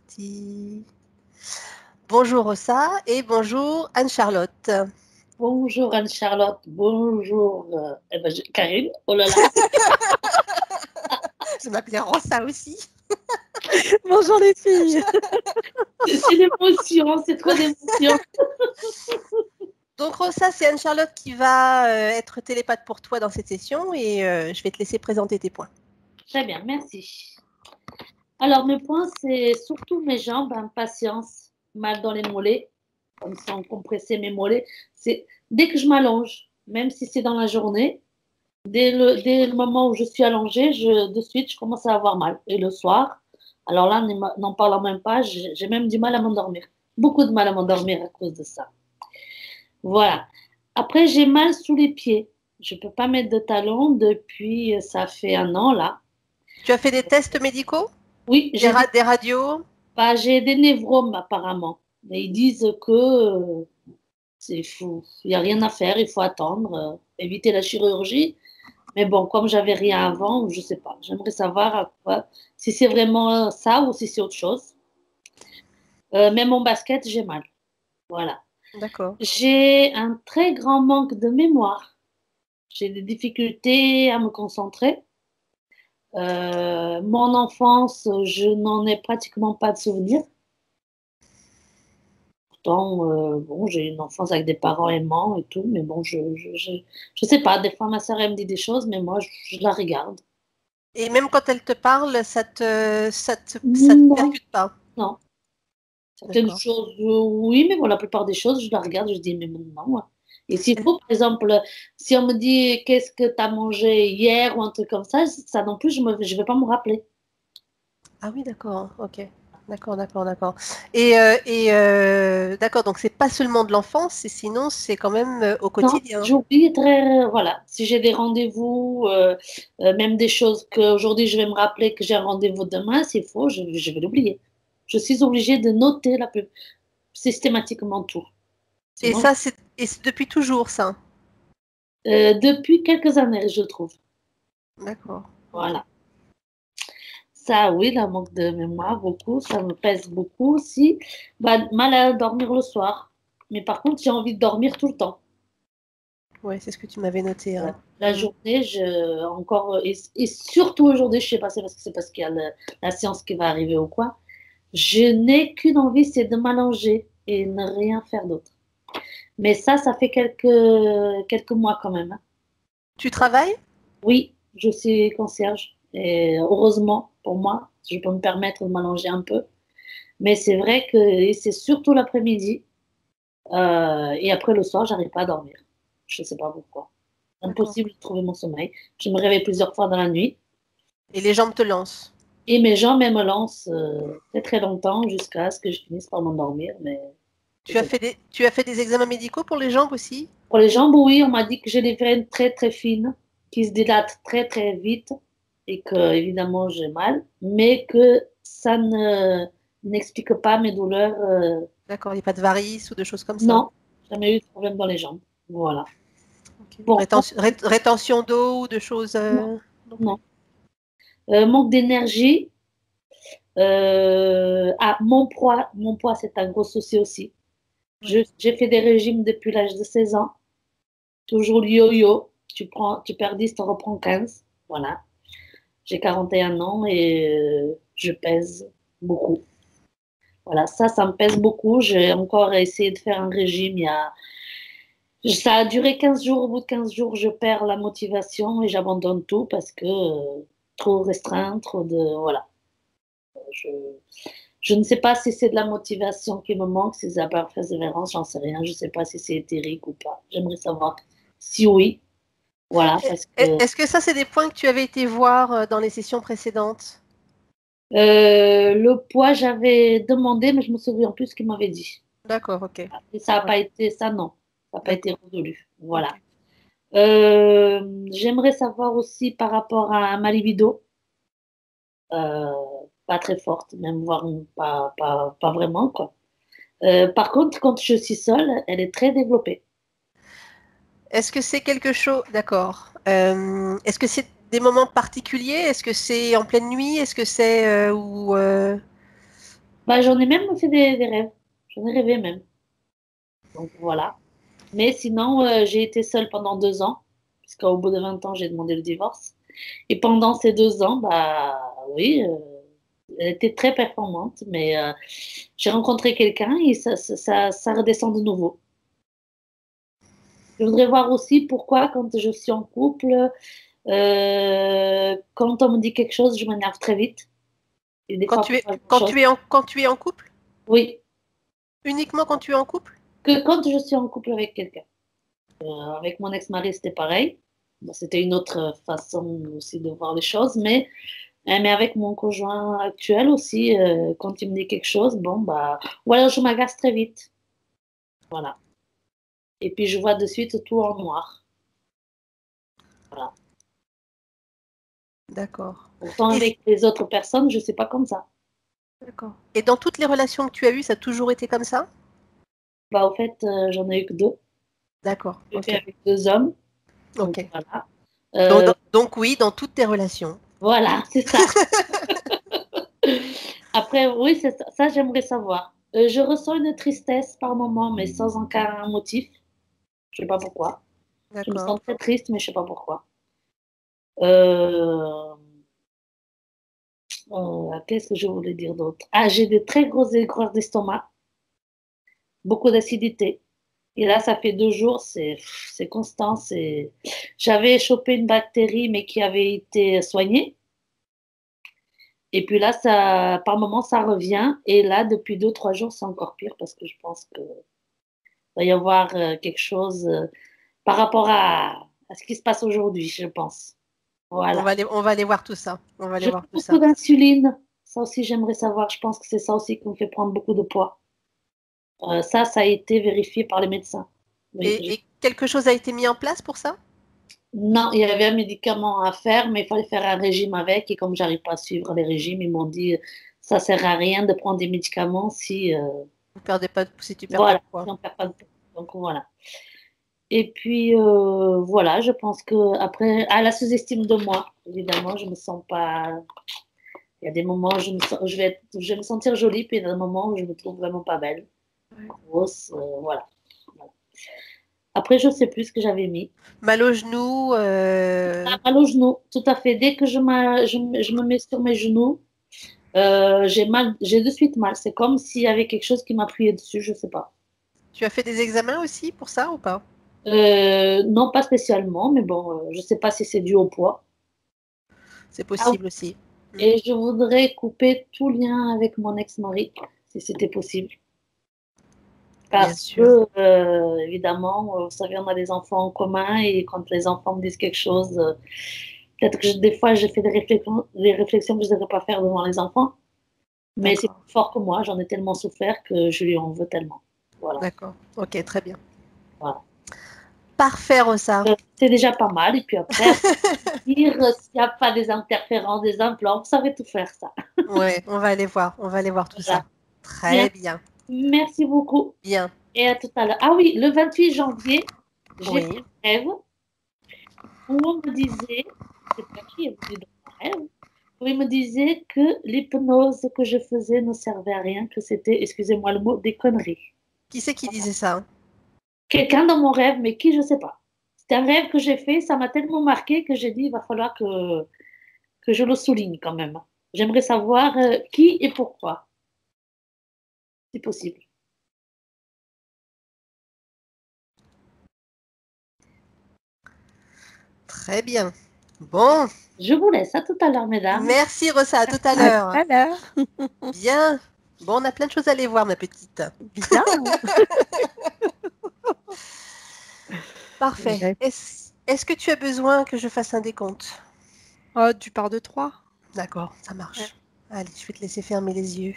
parti. Bonjour Rossa et bonjour Anne-Charlotte. Bonjour Anne-Charlotte, bonjour Karine, oh là là. Je m'appelais Rossa aussi. Bonjour les filles. C'est l'émotion, c'est trop d'émotion. Donc Rossa, c'est Anne-Charlotte qui va être télépathe pour toi dans cette session et je vais te laisser présenter tes points. Très bien, merci. Alors mes points, c'est surtout mes jambes, impatience, mal dans les mollets, comme ça on compressait mes mollets. C'est dès que je m'allonge, même si c'est dans la journée, dès le moment où je suis allongée, de suite je commence à avoir mal. Et le soir, alors là, n'en parlant même pas, j'ai même du mal à m'endormir. Beaucoup de mal à m'endormir à cause de ça. Voilà. Après, j'ai mal sous les pieds. Je ne peux pas mettre de talons depuis, ça fait 1 an là. Tu as fait des tests médicaux? Oui, des radios? j'ai des névromes apparemment. Mais ils disent que c'est fou. Il n'y a rien à faire, il faut attendre, éviter la chirurgie. Mais bon, comme j'avais rien avant, je ne sais pas. J'aimerais savoir si c'est vraiment ça ou si c'est autre chose. Même mon basket, j'ai mal. Voilà. D'accord. J'ai un très grand manque de mémoire. J'ai des difficultés à me concentrer. Mon enfance, je n'en ai pratiquement pas de souvenirs. Pourtant, bon, j'ai une enfance avec des parents aimants et tout, mais bon, je sais pas. Des fois, ma sœur, elle me dit des choses, mais moi, je la regarde. Et même quand elle te parle, ça te Non, percute pas? non. Certaines D'accord. choses, oui, mais bon, la plupart des choses, je la regarde, je dis, mais non. Et s'il faut, par exemple, si on me dit qu'est-ce que tu as mangé hier ou un truc comme ça non plus, je vais pas me rappeler. Ah oui, d'accord, ok. D'accord. D'accord, donc c'est pas seulement de l'enfance, et sinon c'est quand même au Non, quotidien. j'oublie voilà. Si j'ai des rendez-vous, même des choses qu'aujourd'hui je vais me rappeler que j'ai un rendez-vous demain, s'il faut, je vais l'oublier. Je suis obligée de noter systématiquement tout. Et Sinon, ça, c'est depuis toujours, ça. depuis quelques années, je trouve. D'accord, ok. Voilà. Ça, oui, la manque de mémoire, beaucoup, ça me pèse beaucoup aussi. Bah, mal à dormir le soir. Mais par contre, j'ai envie de dormir tout le temps. Ouais, c'est ce que tu m'avais noté, hein. La journée, et surtout aujourd'hui, je sais pas, c'est parce qu'il y a la séance qui va arriver ou quoi. Je n'ai qu'une envie, c'est de m'allonger et ne rien faire d'autre. Mais ça fait quelques mois quand même, hein. Tu travailles? Oui, je suis concierge. Et heureusement pour moi, je peux me permettre de m'allonger un peu. Mais c'est vrai que c'est surtout l'après-midi. Et après le soir, j'arrive pas à dormir. Je ne sais pas pourquoi. D'accord. Impossible de trouver mon sommeil. Je me réveille plusieurs fois dans la nuit. Et les jambes te lancent. Et mes jambes, elles me lancent très très longtemps jusqu'à ce que je finisse par m'endormir. Mais Tu as fait des examens médicaux pour les jambes aussi? pour les jambes, oui, on m'a dit que j'ai des veines très très fines qui se dilatent très très vite et que évidemment j'ai mal, mais que ça ne n'explique pas mes douleurs. D'accord, il n'y a pas de varices ou de choses comme ça. Non, jamais eu de problème dans les jambes. Voilà. Ok. Bon, Rétention d'eau ou de choses non, non plus. non. Manque d'énergie. Mon poids, c'est un gros souci aussi. Ouais. J'ai fait des régimes depuis l'âge de 16 ans. Toujours le yo-yo. Tu perds 10, tu en reprends 15. Voilà. J'ai 41 ans et je pèse beaucoup. Voilà, ça me pèse beaucoup. J'ai encore essayé de faire un régime. Ça a duré 15 jours. Au bout de 15 jours, je perds la motivation et j'abandonne tout parce que trop restreint, trop de... Voilà. Je, je ne sais pas si c'est de la motivation qui me manque, si c'est la persévérance, j'en sais rien. Je ne sais pas si c'est éthérique ou pas. J'aimerais savoir si oui. Voilà, parce que Est-ce que ça, c'est des points que tu avais été voir dans les sessions précédentes? le poids, j'avais demandé, mais je me souviens plus ce qu'il m'avait dit. D'accord, ok. Et ça n'a Ouais, pas été, ça non, ça n'a pas été d'accord. résolu. Voilà. Ok. J'aimerais savoir aussi par rapport à ma libido, euh, pas très forte, même voire pas vraiment, quoi. Par contre, quand je suis seule, elle est très développée. Est-ce que c'est quelque chose... D'accord. Est-ce que c'est des moments particuliers? Est-ce que c'est en pleine nuit? Est-ce que c'est... ou Bah, j'en ai même fait des rêves. J'en ai rêvé même. Donc voilà. Mais sinon, j'ai été seule pendant 2 ans, puisqu'au bout de 20 ans, j'ai demandé le divorce. Et pendant ces 2 ans, bah oui, elle était très performante, mais j'ai rencontré quelqu'un et ça redescend de nouveau. Je voudrais voir aussi pourquoi, quand je suis en couple, quand on me dit quelque chose, je m'énerve très vite. Et des Quand fois, tu pour es, pas quand grand-chose. tu es quand tu es en couple? Oui, Uniquement quand tu es en couple? que quand je suis en couple avec quelqu'un. Avec mon ex-mari, c'était pareil. Bon, c'était une autre façon aussi de voir les choses, mais avec mon conjoint actuel aussi, quand il me dit quelque chose, bon, bah, ou alors je m'agace très vite. Voilà. Et puis je vois de suite tout en noir. Voilà. D'accord. Pourtant, Et, avec les autres personnes, je ne suis pas comme ça. d'accord. Et dans toutes les relations que tu as eues, ça a toujours été comme ça? Bah, au fait, j'en ai eu que deux. D'accord, J'ai fait ok. avec 2 hommes. Donc Ok. voilà. Donc, Euh, donc oui, dans toutes tes relations. voilà, c'est ça. Après, oui, c'est ça, ça, j'aimerais savoir. Je ressens une tristesse par moment, mais sans aucun motif. Je sais pas pourquoi. Je me D'accord. sens très triste, mais je sais pas pourquoi. Euh, qu'est-ce que je voulais dire d'autre? Ah, j'ai de très grosses aigreurs d'estomac, beaucoup d'acidité. Et là, ça fait 2 jours, c'est constant. J'avais chopé une bactérie, mais qui avait été soignée. Et puis là, ça, par moment, ça revient. Et là, depuis 2, 3 jours, c'est encore pire parce que je pense que va y avoir quelque chose par rapport à ce qui se passe aujourd'hui, je pense. Voilà. On va aller voir tout ça. On va aller Je voir prends tout beaucoup ça. d'insuline. Ça aussi, j'aimerais savoir. Je pense que c'est ça aussi qui me fait prendre beaucoup de poids. Ça a été vérifié par les médecins. Oui. Et quelque chose a été mis en place pour ça? Non, il y avait un médicament à faire, mais il fallait faire un régime avec. Et comme j'arrive pas à suivre les régimes, ils m'ont dit ça sert à rien de prendre des médicaments si Vous perdez pas si tu perds pas voilà, de poids. si on perd pas de poids. Donc voilà. Et puis voilà, je pense que après, à la sous-estime de moi, évidemment, je me sens pas. Il y a des moments où je vais me sentir jolie, puis il y a des moments où je me trouve vraiment pas belle, Ouais. grosse, voilà. Voilà. Après, je sais plus ce que j'avais mis. Mal au genou. Ah, mal au genou, tout à fait. Dès que je me mets sur mes genoux, j'ai mal, j'ai de suite mal. C'est comme s'il y avait quelque chose qui m'appuyait dessus, je sais pas. Tu as fait des examens aussi pour ça ou pas? Non, pas spécialement, mais bon, je sais pas si c'est dû au poids. C'est Ah oui, possible aussi. Mm. et je voudrais couper tout lien avec mon ex-mari, si c'était possible. Bien Parce sûr. que, évidemment, vous savez, on a des enfants en commun et quand les enfants me disent quelque chose, peut-être que des fois, j'ai fait des réflexions que je ne devrais pas faire devant les enfants, mais c'est D'accord. plus fort que moi, j'en ai tellement souffert que je lui en veux tellement. Voilà. D'accord. Ok, très bien. Voilà. Parfait, Rosa. C'est déjà pas mal. Et puis après, dire s'il n'y a pas des interférences, des implants, vous savez tout faire ça. Ouais, on va aller voir. On va aller voir tout Voilà. ça. Bien. Très bien. Merci beaucoup. Bien. Et à tout à l'heure. Ah oui, le 28 janvier, j'ai fait Oui. un rêve où on me disait, je sais pas qui est venu dans mon rêve, où il me disait que l'hypnose que je faisais ne servait à rien, que c'était, excusez-moi le mot, des conneries. Qui c'est qui disait ça? Quelqu'un dans mon rêve, mais qui, je sais pas. C'est un rêve que j'ai fait, ça m'a tellement marqué que j'ai dit, il va falloir que je le souligne quand même. J'aimerais savoir qui et pourquoi, si possible. Très bien. Bon. Je vous laisse, à tout à l'heure, mesdames. Merci, Rosa. À tout à À tout l'heure. à l'heure. Bien. Bon, on a plein de choses à aller voir, ma petite. Bien. Parfait. Ouais. Est-ce que tu as besoin que je fasse un décompte? Oh, du pars de 3. D'accord, ça Ouais. marche. Allez, je vais te laisser fermer les yeux.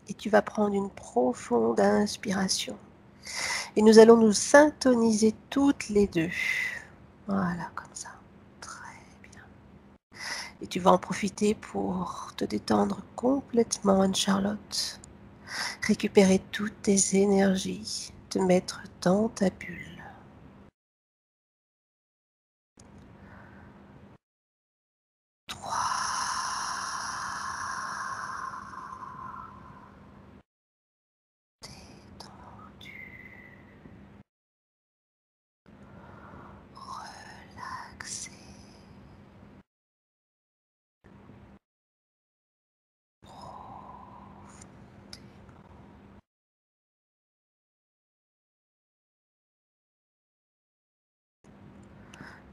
Et tu vas prendre une profonde inspiration. Et nous allons nous syntoniser toutes les deux. Voilà, comme ça. Très bien. Et tu vas en profiter pour te détendre complètement, Anne-Charlotte. Récupérer toutes tes énergies. Te mettre dans ta bulle. 3.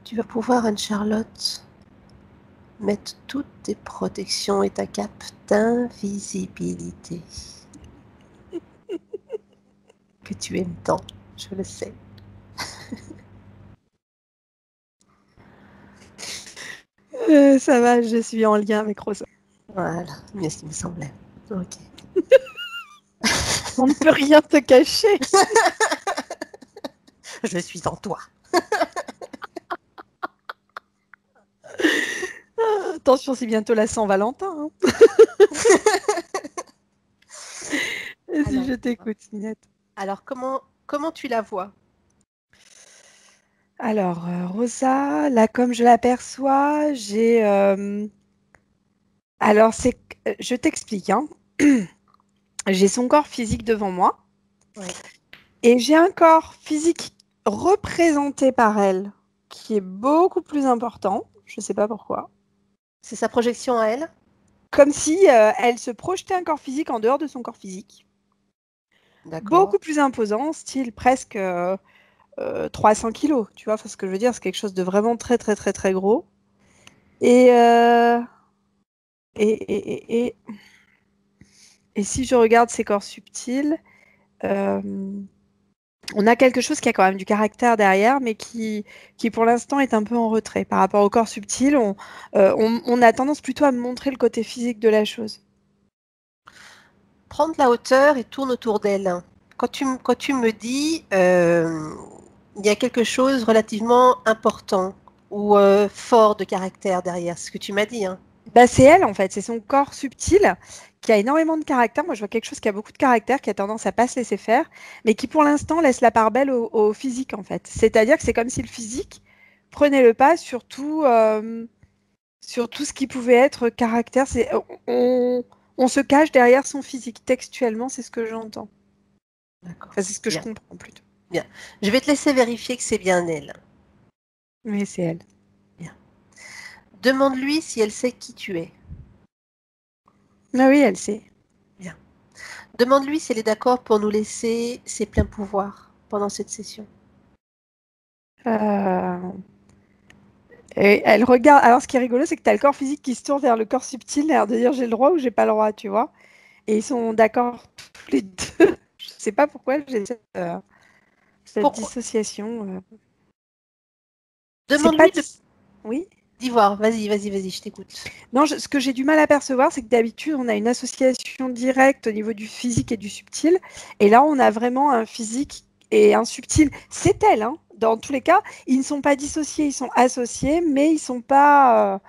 Tu vas pouvoir, Anne-Charlotte, mettre toutes tes protections et ta cape d'invisibilité. Que tu aimes tant, je le sais. Ça va, je suis en lien avec Rosa. Voilà, mais ce qui me semblait. Ok. On ne peut rien te cacher. Je suis en toi. Attention, c'est bientôt la Saint-Valentin. Hein. Vas-y, Alors, je t'écoute, Minette. Alors, comment tu la vois? Alors, Rosa, là, comme je l'aperçois, j'ai... Alors, je t'explique. Hein. J'ai son corps physique devant moi. Ouais. Et j'ai un corps physique représenté par elle qui est beaucoup plus important. Je ne sais pas pourquoi. C'est sa projection à elle? Comme si elle se projetait un corps physique en dehors de son corps physique. D'accord. Beaucoup plus imposant, style presque 300 kilos. Tu vois, ce que je veux dire, c'est quelque chose de vraiment très, très, très, très gros. Et, euh, et, et, et si je regarde ses corps subtils, euh, on a quelque chose qui a quand même du caractère derrière, mais qui pour l'instant est un peu en retrait. Par rapport au corps subtil, on a tendance plutôt à montrer le côté physique de la chose. Prends de la hauteur et tourne autour d'elle. Quand tu me dis il y a quelque chose relativement important ou fort de caractère derrière, c'est ce que tu m'as dit. Hein. Bah, c'est elle, en fait. C'est son corps subtil qui a énormément de caractère. Moi, je vois quelque chose qui a beaucoup de caractère, qui a tendance à pas se laisser faire, mais qui, pour l'instant, laisse la part belle au physique, en fait. C'est-à-dire que c'est comme si le physique prenait le pas sur tout ce qui pouvait être caractère. On se cache derrière son physique. Textuellement, c'est ce que j'entends. D'accord. Enfin, c'est ce que je Bien. comprends plutôt. Bien. Je vais te laisser vérifier que c'est bien elle. Mais c'est elle. Bien. Demande-lui si elle sait qui tu es. Ah oui, elle sait. Bien. Demande-lui si elle est d'accord pour nous laisser ses pleins pouvoirs pendant cette session. Euh, Et elle regarde. Alors, ce qui est rigolo, c'est que tu as le corps physique qui se tourne vers le corps subtil, l'air de dire j'ai le droit ou j'ai pas le droit, tu vois. Et ils sont d'accord tous les deux. Je sais pas pourquoi j'ai cette Pourquoi? dissociation. C'est pas. Demande-lui de... Oui. D'y voir. Vas-y, je t'écoute. Non, ce que j'ai du mal à percevoir, c'est que d'habitude, on a une association directe au niveau du physique et du subtil. Et là, on a vraiment un physique et un subtil. C'est elle, hein. Dans tous les cas, ils ne sont pas dissociés, ils sont associés, mais ils sont pas.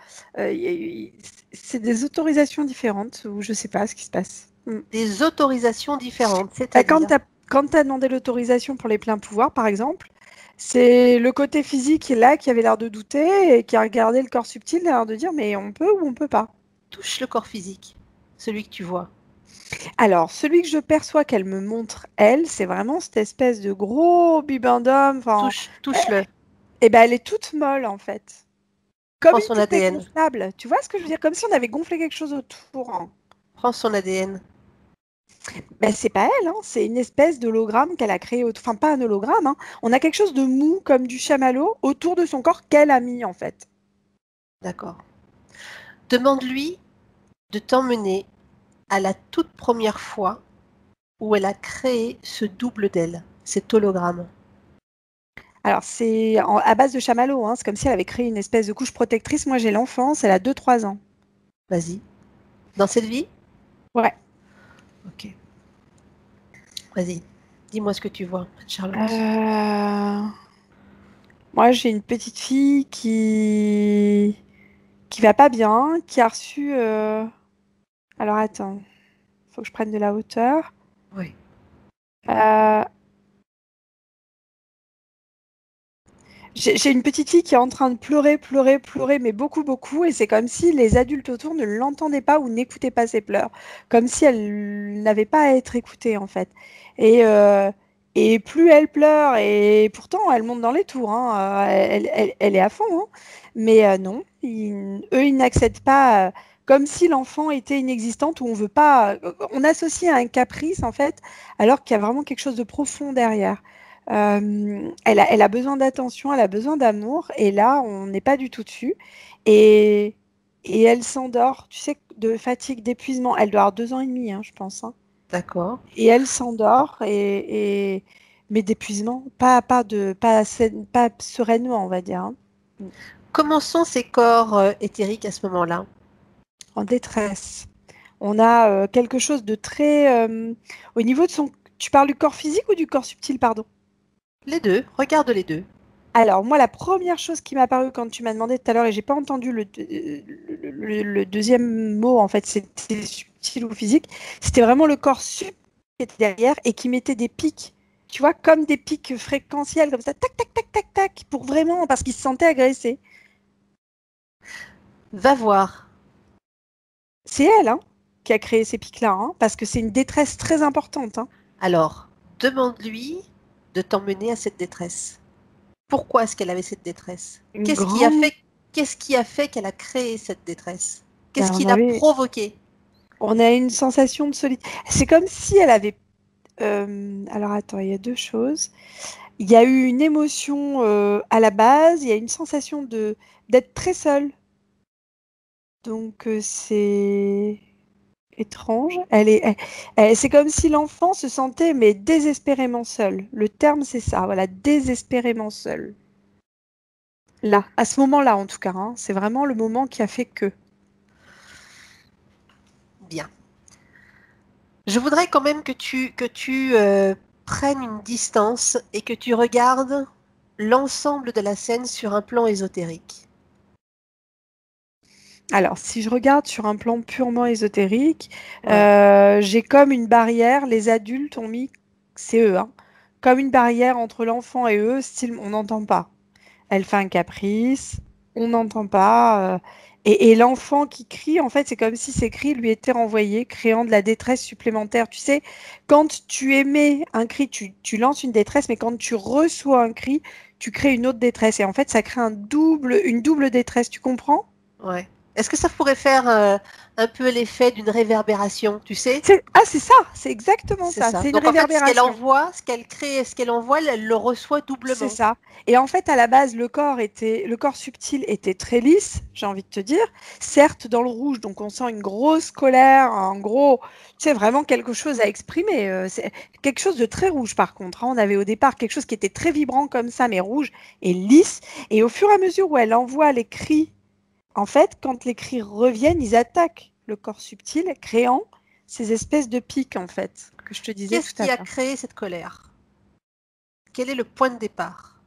C'est des autorisations différentes, ou je sais pas ce qui se passe. Des autorisations différentes, Bah, c'est-à-dire... quand tu as demandé l'autorisation pour les pleins pouvoirs, par exemple, c'est le côté physique là qui avait l'air de douter et qui a regardé le corps subtil, l'air de dire mais on peut ou on peut pas. Touche le corps physique, celui que tu vois. Alors, celui que je perçois qu'elle me montre, elle, c'est vraiment cette espèce de gros bibendum. Touche-le. Et ben, elle est toute molle en fait. Comme Prends une son poupée ADN. gonflable. Tu vois ce que je veux dire? Comme si on avait gonflé quelque chose autour. Hein. Prends son ADN. Ben, c'est pas elle, hein. C'est une espèce d'hologramme qu'elle a créé. Enfin, pas un hologramme. Hein. On a quelque chose de mou, comme du chamallow, autour de son corps qu'elle a mis en fait. D'accord. Demande-lui de t'emmener à la toute première fois où elle a créé ce double d'elle, cet hologramme. Alors, c'est à base de chamallow. Hein. C'est comme si elle avait créé une espèce de couche protectrice. Moi, j'ai l'enfance, elle a 2-3 ans. Vas-y. Dans cette vie? Ouais. Ok. Vas-y. Dis-moi ce que tu vois, Charlotte. Moi, j'ai une petite fille qui va pas bien, qui a reçu. Alors, attends, faut que je prenne de la hauteur. Oui. Euh, J'ai une petite fille qui est en train de pleurer, pleurer, pleurer, mais beaucoup, beaucoup, et c'est comme si les adultes autour ne l'entendaient pas ou n'écoutaient pas ses pleurs, comme si elle n'avait pas à être écoutée en fait. Et, euh, et plus elle pleure, et pourtant elle monte dans les tours, hein, elle est à fond, hein. Mais non, eux ils n'acceptent pas, comme si l'enfant était inexistante ou on veut pas, on associe à un caprice en fait, alors qu'il y a vraiment quelque chose de profond derrière. Elle a besoin d'attention, elle a besoin d'amour, et là, on n'est pas du tout dessus. Et, et elle s'endort, tu sais, de fatigue, d'épuisement. Elle doit avoir 2 ans et demi, hein, je pense, hein. D'accord. Et elle s'endort, mais d'épuisement, pas sereinement, on va dire, hein. Comment sont ces corps éthériques à ce moment-là? En détresse. On a quelque chose de très... au niveau de son... Tu parles du corps physique ou du corps subtil, pardon? Les deux, regarde les deux. Alors, moi, la première chose qui m'est apparue quand tu m'as demandé tout à l'heure, et j'ai pas entendu le deuxième mot, en fait, c'était subtil ou physique, c'était vraiment le corps subtil qui était derrière et qui mettait des pics, tu vois, comme des pics fréquentiels, comme ça, tac, tac, tac, tac, tac, pour vraiment, parce qu'il se sentait agressé. Va voir. C'est elle, hein, qui a créé ces pics-là, hein, parce que c'est une détresse très importante, hein. Alors, demande-lui de t'emmener à cette détresse. Pourquoi est-ce qu'elle avait cette détresse? Une Qu'est-ce qui a grande... fait, qu'est-ce qui a fait qu'elle a créé cette détresse? Qu'est-ce Ben, qui l'a provoquée? on a une sensation de solitude. C'est comme si elle avait... alors attends, il y a deux choses. Il y a eu une émotion à la base, il y a une sensation d'être très seule. Donc c'est étrange. C'est comme si l'enfant se sentait mais désespérément seul. Le terme c'est ça, voilà, désespérément seul. Là, à ce moment-là en tout cas, hein, c'est vraiment le moment qui a fait que. Bien. Je voudrais quand même que tu prennes une distance et que tu regardes l'ensemble de la scène sur un plan ésotérique. Alors, si je regarde sur un plan purement ésotérique, Ouais. j'ai comme une barrière, les adultes ont mis, c'est eux, hein, comme une barrière entre l'enfant et eux, style on n'entend pas. Elle fait un caprice, on n'entend pas. Et l'enfant qui crie, en fait, c'est comme si ces cris lui étaient renvoyés, créant de la détresse supplémentaire. Tu sais, quand tu émets un cri, tu lances une détresse, mais quand tu reçois un cri, tu crées une autre détresse. Et en fait, ça crée une double détresse, tu comprends? Ouais. Est-ce que ça pourrait faire un peu l'effet d'une réverbération, tu sais? C'est ça, c'est exactement C'est ça, ça. c'est une Donc en fait, ce qu'elle réverbération. envoie, ce qu'elle crée, ce qu'elle envoie, elle le reçoit C'est doublement. ça. Et en fait, à la base, le corps subtil était très lisse, j'ai envie de te dire. Certes, dans le rouge, donc on sent une grosse colère, un gros, tu sais, vraiment quelque chose à exprimer. C'est quelque chose de très rouge, par contre, hein. On avait au départ quelque chose qui était très vibrant comme ça, mais rouge et lisse. Et au fur et à mesure où elle envoie les cris, en fait, quand les cris reviennent, ils attaquent le corps subtil, créant ces espèces de pics, en fait, que je te disais tout Qu'est-ce à qui a l'heure. créé cette colère? Quel est le point de départ?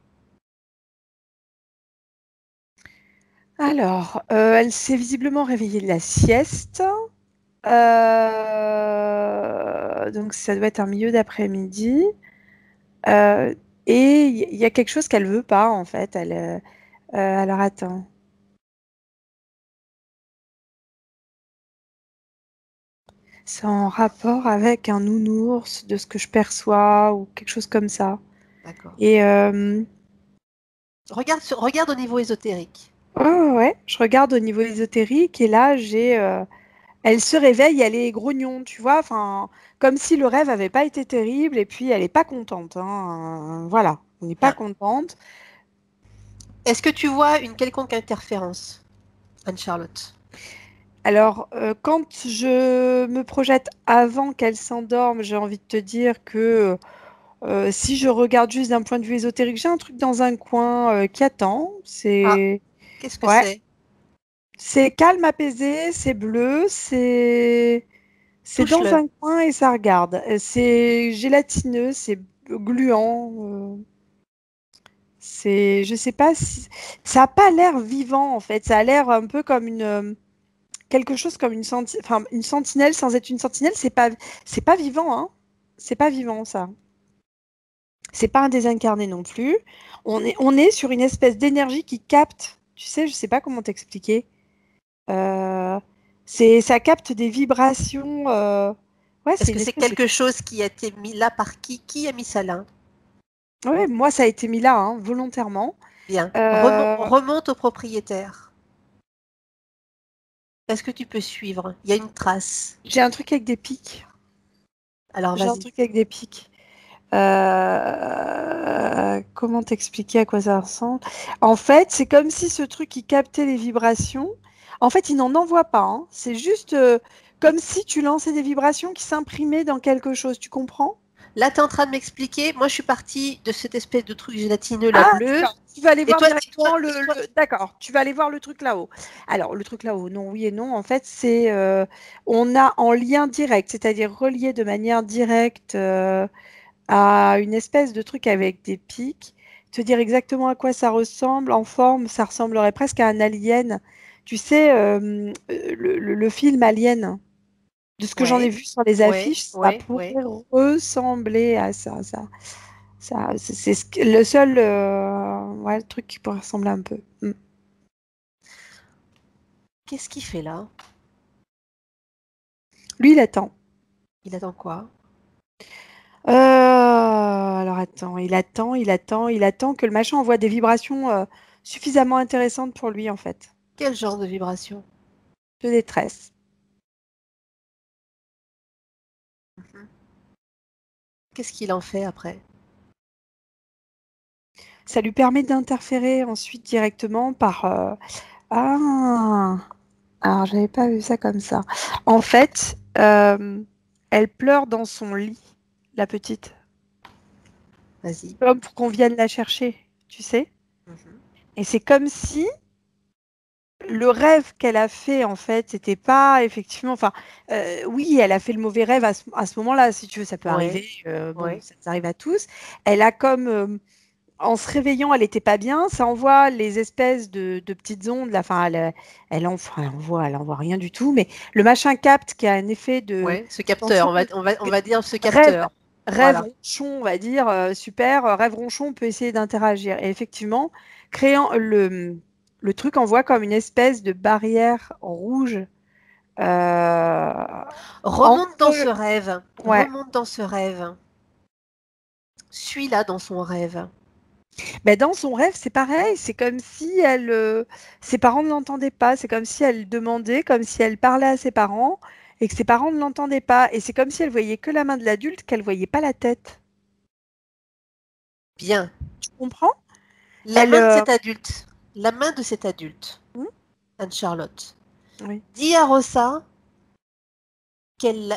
Alors, elle s'est visiblement réveillée de la sieste. Donc, ça doit être un milieu d'après-midi. Euh, et il y a quelque chose qu'elle veut pas, en fait. Alors, attends. C'est en rapport avec un nounours, de ce que je perçois, ou quelque chose comme ça. D'accord. Et Regarde au niveau ésotérique. ouais, je regarde au niveau ésotérique, et là, elle se réveille, elle est grognon, tu vois, enfin, comme si le rêve n'avait pas été terrible, et puis elle n'est pas contente, hein. Voilà, on n'est pas Bien. contente. Est-ce que tu vois une quelconque interférence, Anne-Charlotte? Alors, quand je me projette avant qu'elle s'endorme, j'ai envie de te dire que si je regarde juste d'un point de vue ésotérique, j'ai un truc dans un coin qui attend. Ah, qu'est-ce que Ouais, c'est? c'est calme, apaisé, c'est bleu, c'est dans Touche-le. un coin et ça regarde. C'est gélatineux, c'est gluant. Je sais pas si ça a pas l'air vivant en fait. Ça a l'air un peu comme quelque chose comme une sentinelle sans être une sentinelle. C'est pas vivant, hein. C'est pas vivant ça. C'est pas un désincarné non plus. On est sur une espèce d'énergie qui capte. Tu sais, je sais pas comment t'expliquer. Euh, ça capte des vibrations. Ouais, Est-ce c'est que une c'est espèce de. quelque chose qui a été mis là par qui? Qui a mis ça là? Ouais, moi ça a été mis là, hein, volontairement. Bien. Euh, Remonte au propriétaire. Est-ce que tu peux suivre? Il y a une trace. j'ai un truc avec des pics. Alors J'ai un vas-y. truc avec des pics. Comment t'expliquer à quoi ça ressemble? En fait, c'est comme si ce truc qui captait les vibrations, en fait, il n'en envoie pas, hein. C'est juste comme si tu lançais des vibrations qui s'imprimaient dans quelque chose. Tu comprends? Là, tu es en train de m'expliquer. Moi, je suis partie de cette espèce de truc gélatineux là Ah, bleu. d'accord. Tu vas aller Et voir toi, directement D'accord. Tu vas aller voir le truc là-haut. Alors, le truc là-haut, non, oui et non. En fait, c'est on a en lien direct, c'est-à-dire relié de manière directe à une espèce de truc avec des pics. Te dire exactement à quoi ça ressemble. En forme, ça ressemblerait presque à un alien. Tu sais, le film Alien, de ce que j'en ai ouais, vu sur les ouais, affiches, ça ouais, ouais. pourrait ressembler à ça. C'est le seul ouais, le truc qui pourrait ressembler un peu. Mm. Qu'est-ce qu'il fait là? Lui, il attend. Il attend quoi? Alors attends, il attend que le machin envoie des vibrations suffisamment intéressantes pour lui, en fait, Quel genre de vibration? de détresse. Mhm. Qu'est-ce qu'il en fait après? Ça lui permet d'interférer ensuite directement par... Ah, alors j'avais pas vu ça comme ça. En fait, elle pleure dans son lit, la petite, Vas-y. comme pour qu'on vienne la chercher, tu sais. Mhm. Et c'est comme si le rêve qu'elle a fait, en fait, c'était pas effectivement. Enfin, oui, elle a fait le mauvais rêve à ce moment-là, si tu veux, ça peut Ouais, arriver. Bon, ouais. ça arrive à tous. Elle a comme en se réveillant, elle n'était pas bien. Ça envoie les espèces de petites ondes. Là. Enfin, elle envoie rien du tout. Mais le machin capte qui a un effet de Ouais, ce capteur, tension, on va dire ce rêve, capteur. rêve Voilà. ronchon, on va dire, super. Rêve ronchon, on peut essayer d'interagir. Et effectivement, créant le truc envoie comme une espèce de barrière rouge Remonte dans ce entre. rêve. Ouais. Remonte dans ce rêve. Suis-la dans son rêve. Ben, dans son rêve, c'est pareil. C'est comme si ses parents ne l'entendaient pas. C'est comme si elle demandait, comme si elle parlait à ses parents et que ses parents ne l'entendaient pas. Et c'est comme si elle voyait que la main de l'adulte, qu'elle voyait pas la tête. Bien. Tu comprends? La Elle. main de cet adulte. La main de cet adulte. Hmm. Anne-Charlotte. Oui. Dis à Rosa qu'elle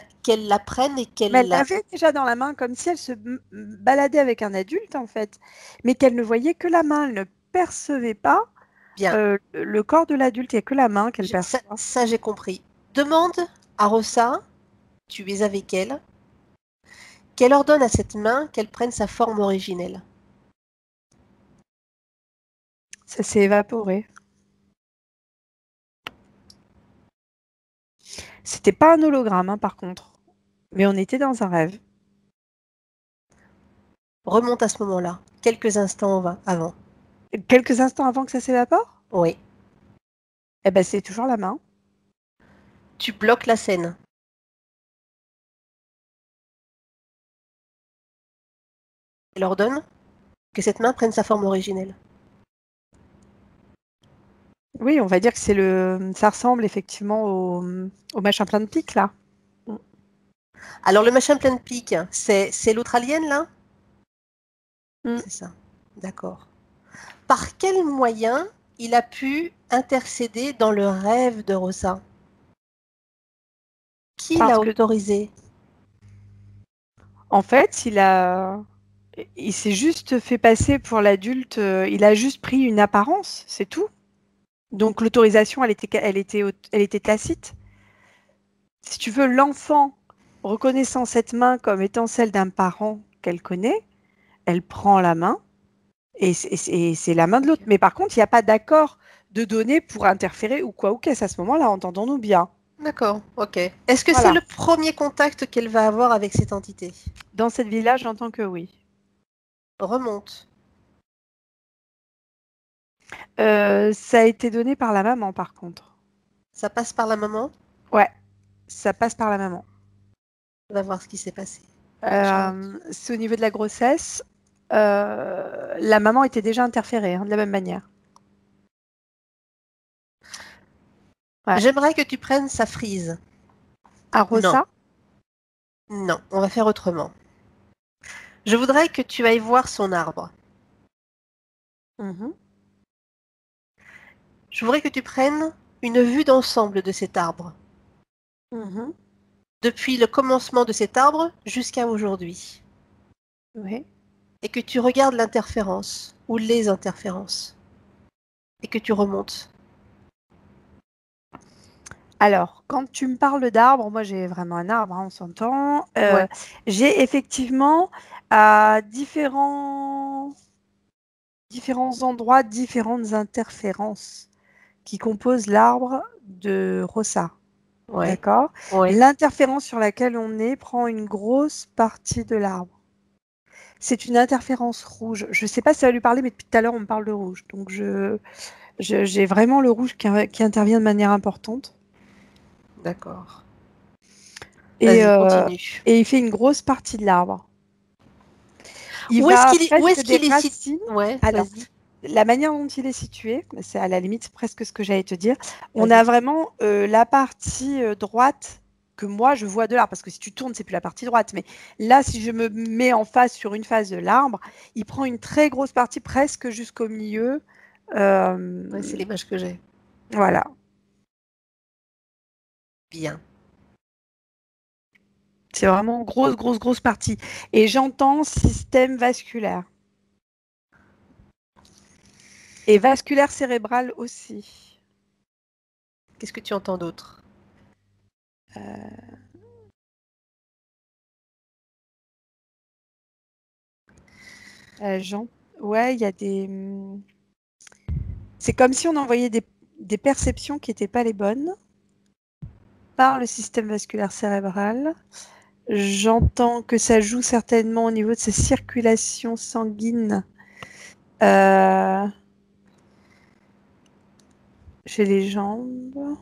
la prenne et Mais elle qu'elle la... l'avait déjà dans la main, comme si elle se baladait avec un adulte, en fait. Mais qu'elle ne voyait que la main. Elle ne percevait pas Bien. le corps de l'adulte. Il n'y a que la main qu'elle perçoit. Ça, j'ai compris. Demande à Rosa, tu es avec elle, qu'elle ordonne à cette main qu'elle prenne sa forme originelle. Ça s'est évaporé. C'était pas un hologramme, hein, par contre. Mais on était dans un rêve. Remonte à ce moment-là, quelques instants avant. Quelques instants avant que ça s'évapore, Oui. eh ben, c'est toujours la main. Tu bloques la scène. Elle ordonne que cette main prenne sa forme originelle. Oui, on va dire que ça ressemble effectivement au machin plein de pics, là. Alors le machin plein de piques, c'est l'autre alien là? Mm. C'est ça. D'accord. Par quel moyen il a pu intercéder dans le rêve de Rosa? Qui Parce l'a que, autorisé? en fait, il s'est juste fait passer pour l'adulte. Il a juste pris une apparence, c'est tout. Donc l'autorisation, elle était tacite. Si tu veux, l'enfant, reconnaissant cette main comme étant celle d'un parent qu'elle connaît, elle prend la main et c'est la main de l'autre. Mais par contre, il n'y a pas d'accord de données pour interférer ou quoi ou qu'est-ce à ce moment-là, entendons-nous bien. D'accord, ok. Est-ce que c'est Voilà. le premier contact qu'elle va avoir avec cette entité? Dans cette villa, j'entends que oui. Remonte. Ça a été donné par la maman, par contre. Ça passe par la maman? Ouais, ça passe par la maman. On va voir ce qui s'est passé. Charlotte. C'est au niveau de la grossesse. La maman était déjà interférée, hein, de la même manière. Ouais. J'aimerais que tu prennes sa frise. À Non, Rosa, non, on va faire autrement. Je voudrais que tu ailles voir son arbre. Mhm. Je voudrais que tu prennes une vue d'ensemble de cet arbre, Mhm. depuis le commencement de cet arbre jusqu'à aujourd'hui, Oui. et que tu regardes l'interférence ou les interférences, et que tu remontes. Alors, quand tu me parles d'arbres, moi j'ai vraiment un arbre, hein, on s'entend. Ouais, J'ai effectivement à différents endroits, différentes interférences qui composent l'arbre de Rossa. ouais, D'accord? ouais. L'interférence sur laquelle on est prend une grosse partie de l'arbre. C'est une interférence rouge. Je ne sais pas si ça va lui parler, mais depuis tout à l'heure, on me parle de rouge. Donc, j'ai vraiment le rouge qui intervient de manière importante. D'accord. Et, Vas-y, euh, continue. et il fait une grosse partie de l'arbre. Il Où est-ce va qu'il est, où presque est-ce des qu'il est situé? racines. Ouais, Alors, vas-y, la manière dont il est situé, c'est à la limite presque ce que j'allais te dire. On a vas-y. vraiment la partie droite que moi je vois de l'arbre, parce que si tu tournes, c'est plus la partie droite. Mais là, si je me mets en face sur une face de l'arbre, il prend une très grosse partie presque jusqu'au milieu. Ouais, c'est l'image que j'ai. Voilà. Bien. C'est vraiment grosse, grosse, grosse partie. Et j'entends système vasculaire. Et vasculaire cérébral aussi. Qu'est-ce que tu entends d'autre? Euh, Jean. Ouais, il y a des. C'est comme si on envoyait des perceptions qui n'étaient pas les bonnes par le système vasculaire cérébral. J'entends que ça joue certainement au niveau de sa circulation sanguine chez les jambes.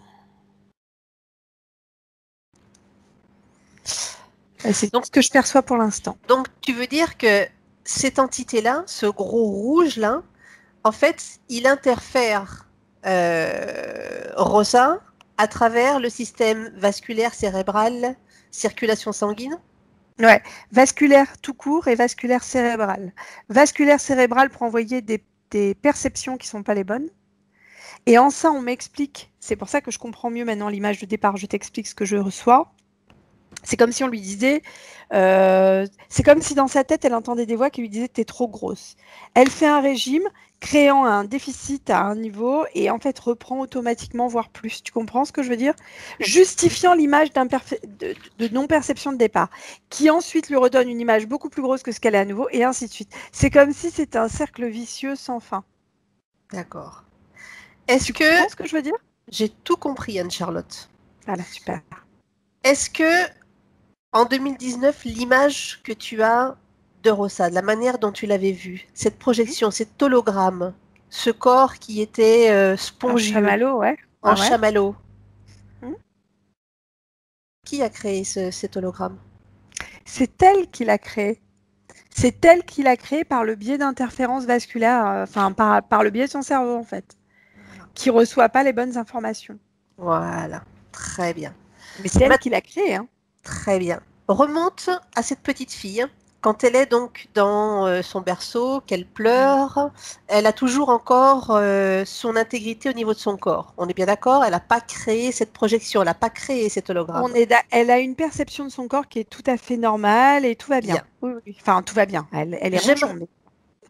C'est tout Donc, ce que je perçois pour l'instant. donc, tu veux dire que cette entité-là, ce gros rouge-là, en fait, il interfère Rosa à travers le système vasculaire cérébral, circulation sanguine? Ouais, vasculaire tout court et vasculaire cérébral. Vasculaire cérébral pour envoyer des perceptions qui ne sont pas les bonnes. Et en ça, on m'explique. C'est pour ça que je comprends mieux maintenant l'image de départ. Je t'explique ce que je reçois. C'est comme si on lui disait, c'est comme si dans sa tête, elle entendait des voix qui lui disaient t'es trop grosse. Elle fait un régime, créant un déficit à un niveau et en fait reprend automatiquement, voire plus. Tu comprends ce que je veux dire? Justifiant l'image de non-perception de départ, qui ensuite lui redonne une image beaucoup plus grosse que ce qu'elle est à nouveau et ainsi de suite. C'est comme si c'était un cercle vicieux sans fin. D'accord. Est-ce Tu que comprends ce que je veux dire? j'ai tout compris, Anne-Charlotte? Voilà, super. Est-ce que en 2019, l'image que tu as de Rossa, de la manière dont tu l'avais vue, cette projection, cet hologramme, ce corps qui était Un spongieux, chamallow, ouais. en Ouais, ouais. chamallow, Hmm. qui a créé cet hologramme? C'est elle qui l'a créé. C'est elle qui l'a créé par le biais d'interférences vasculaires, enfin par le biais de son cerveau en fait, qui reçoit pas les bonnes informations. Voilà, très bien. Mais c'est elle Ma- qui l'a créé, hein. Très bien. Remonte à cette petite fille. Quand elle est donc dans son berceau, qu'elle pleure, elle a toujours encore son intégrité au niveau de son corps. On est bien d'accord? Elle n'a pas créé cette projection, elle n'a pas créé cet hologramme. Elle a une perception de son corps qui est tout à fait normale et tout va bien. Bien. Oui, oui. Enfin, tout va bien. Elle est J'aimerais ronchon, mais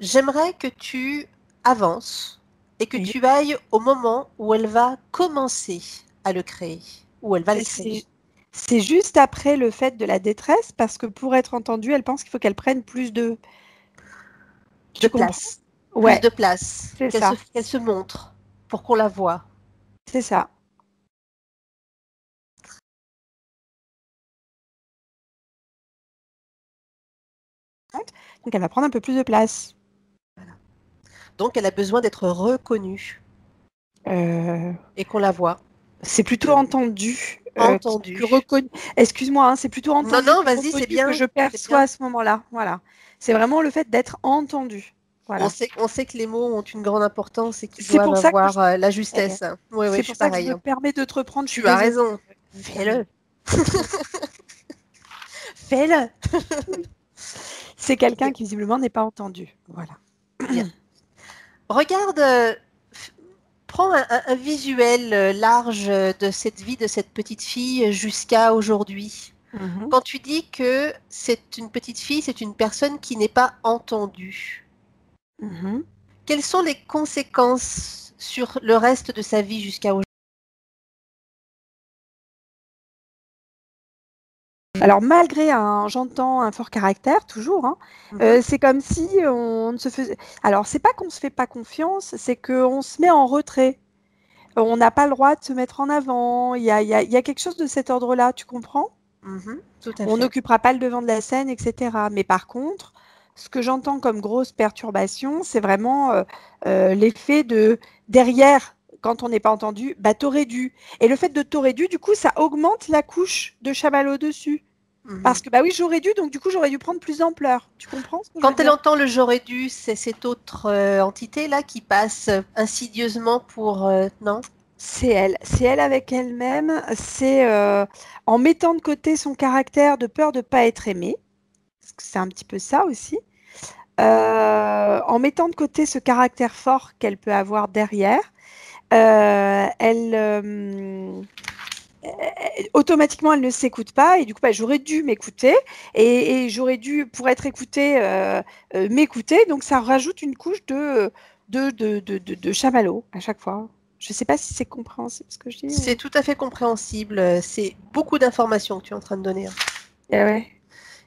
j'aimerais que tu avances et que oui. tu ailles au moment où elle va commencer à le créer, où elle va le Et créer. c'est juste après le fait de la détresse, parce que pour être entendue, elle pense qu'il faut qu'elle prenne plus de. De Tu comprends? place, plus Ouais, de place, c'est ça. qu'elle se montre pour qu'on la voie. C'est ça. Donc elle va prendre un peu plus de place. Donc elle a besoin d'être reconnue Euh, et qu'on la voit. C'est plutôt entendu que Entendue. reconnu. Excuse-moi, hein, c'est plutôt Non, entendu non, que vas-y, c'est reconnu que bien, je c'est perçois bien. à ce moment-là. Voilà. C'est vraiment le fait d'être entendu. Voilà. On sait que les mots ont une grande importance et qu'ils C'est doivent pour ça que avoir la eh, justesse. Oui, oui, c'est je suis pour ça que je pareil. me permets de te reprendre. Je suis Tu as désolée. raison. Fais-le. Fais-le. c'est quelqu'un qui visiblement n'est pas entendu. Voilà. Bien. Regarde, prends un visuel large de cette vie de cette petite fille jusqu'à aujourd'hui. Quand tu dis que c'est une petite fille, c'est une personne qui n'est pas entendue, quelles sont les conséquences sur le reste de sa vie jusqu'à aujourd'hui? Alors, malgré j'entends un fort caractère, toujours, hein, c'est comme si on ne se faisait... Alors, c'est pas qu'on ne se fait pas confiance, c'est qu'on se met en retrait. On n'a pas le droit de se mettre en avant. Il y a quelque chose de cet ordre-là, tu comprends? Tout à On fait. n'occupera pas le devant de la scène, etc. Mais par contre, ce que j'entends comme grosse perturbation, c'est vraiment l'effet de derrière, quand on n'est pas entendu, bah t'aurais dû. Et le fait de t'aurais dû, du coup, ça augmente la couche de chamallow dessus. Parce que, bah oui, j'aurais dû, donc du coup, j'aurais dû prendre plus d'ampleur. Tu comprends ce que je veux Quand elle dire? entend le j'aurais dû, c'est cette autre entité-là qui passe insidieusement pour... non? C'est elle avec elle-même, c'est en mettant de côté son caractère de peur de ne pas être aimée, parce que c'est un petit peu ça aussi, en mettant de côté ce caractère fort qu'elle peut avoir derrière, automatiquement, elle ne s'écoute pas et du coup, bah, j'aurais dû m'écouter et j'aurais dû, pour être écoutée, m'écouter. Donc, ça rajoute une couche de chamallow à chaque fois. Je ne sais pas si c'est compréhensible ce que je dis. C'est tout à fait compréhensible. C'est beaucoup d'informations que tu es en train de donner. Eh ouais.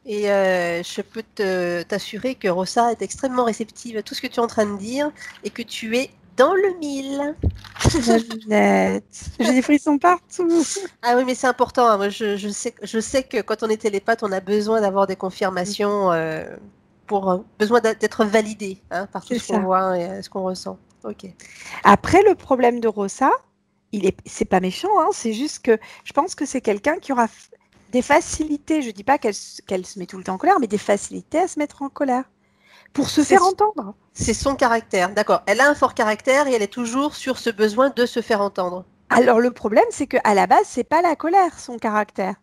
Et je peux t'assurer que Rossa est extrêmement réceptive à tout ce que tu es en train de dire et que tu es dans le mille. Jeannette, j'ai des frissons partout. Ah oui, mais c'est important, hein. Moi, je sais que quand on est télépathe, on a besoin d'avoir des confirmations besoin d'être validé, hein, par tout C'est ce qu'on ça. voit et ce qu'on ressent. Ok. Après, le problème de Rossa, c'est pas méchant, hein, c'est juste que je pense que c'est quelqu'un qui aura des facilités, je dis pas qu'elle se met tout le temps en colère, mais des facilités à se mettre en colère pour se faire entendre. C'est son caractère, d'accord. Elle a un fort caractère et elle est toujours sur ce besoin de se faire entendre. Alors le problème, c'est qu'à la base, c'est pas la colère, son caractère.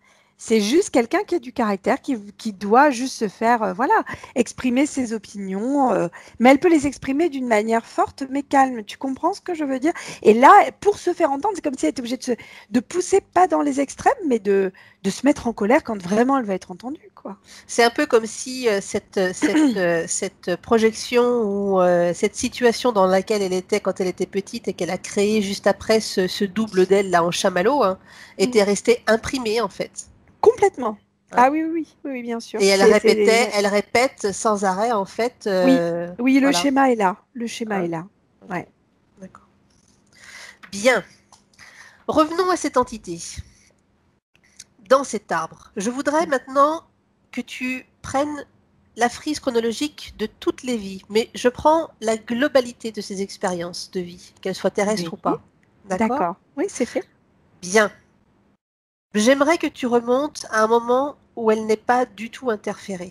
C'est juste quelqu'un qui a du caractère, qui doit juste se faire, voilà, exprimer ses opinions. Mais elle peut les exprimer d'une manière forte, mais calme. Tu comprends ce que je veux dire? Et là, pour se faire entendre, c'est comme si elle était obligée de pousser, pas dans les extrêmes, mais de se mettre en colère quand vraiment elle va être entendue, quoi. C'est un peu comme si cette projection ou cette situation dans laquelle elle était quand elle était petite et qu'elle a créé juste après ce double d'elle là en chamallow, hein, était restée imprimée en fait. Complètement. Hein. Ah oui, bien sûr. Et elle répète sans arrêt en fait. Oui, le voilà. schéma est là. Le schéma est là. Ouais. D'accord. Bien. Revenons à cette entité. Dans cet arbre. Je voudrais maintenant que tu prennes la frise chronologique de toutes les vies, mais je prends la globalité de ces expériences de vie, qu'elles soient terrestres ou pas. D'accord. Oui, c'est fait. Bien. J'aimerais que tu remontes à un moment où elle n'est pas du tout interférée.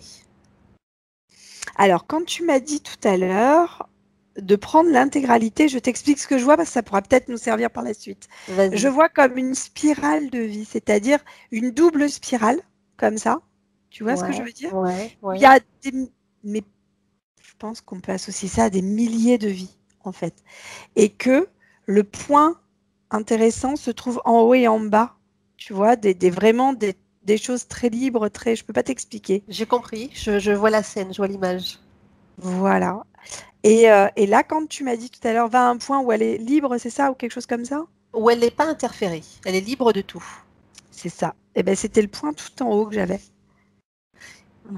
Alors, quand tu m'as dit tout à l'heure de prendre l'intégralité, je t'explique ce que je vois parce que ça pourra peut-être nous servir par la suite. Vas-y. Je vois comme une spirale de vie, c'est-à-dire une double spirale, comme ça. Tu vois ce que je veux dire? Ouais. Il y a mais je pense qu'on peut associer ça à des milliers de vies, en fait. Et que le point intéressant se trouve en haut et en bas. Tu vois, vraiment des choses très libres, je peux pas t'expliquer. J'ai compris, je vois la scène, je vois l'image. Voilà. Et là, quand tu m'as dit tout à l'heure, va à un point où elle est libre, c'est ça, ou quelque chose comme ça? Où elle n'est pas interférée, elle est libre de tout. C'est ça. Et ben, c'était le point tout en haut que j'avais.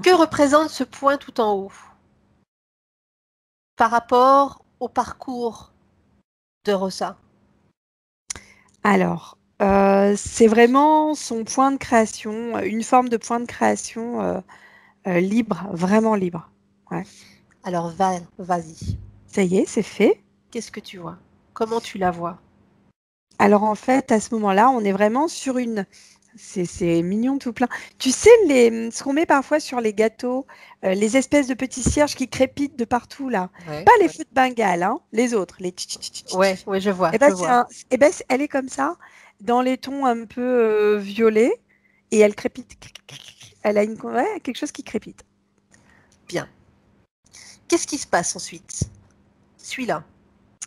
Que représente ce point tout en haut par rapport au parcours de Rossa? Alors, c'est vraiment son point de création, une forme de point de création libre, vraiment libre. Ouais. Alors vas-y. Ça y est, c'est fait. Qu'est-ce que tu vois? Comment tu la vois? Alors en fait, à ce moment-là, on est vraiment sur une... C'est mignon tout plein. Tu sais, ce qu'on met parfois sur les gâteaux, les espèces de petits cierges qui crépitent de partout, là. Ouais, Pas les feux de Bengale, hein, les autres, les... Ouais, je vois. Eh ben, je vois. elle est comme ça, dans les tons un peu violets, et elle crépite. Elle a quelque chose qui crépite. Bien. Qu'est-ce qui se passe ensuite? Celui-là.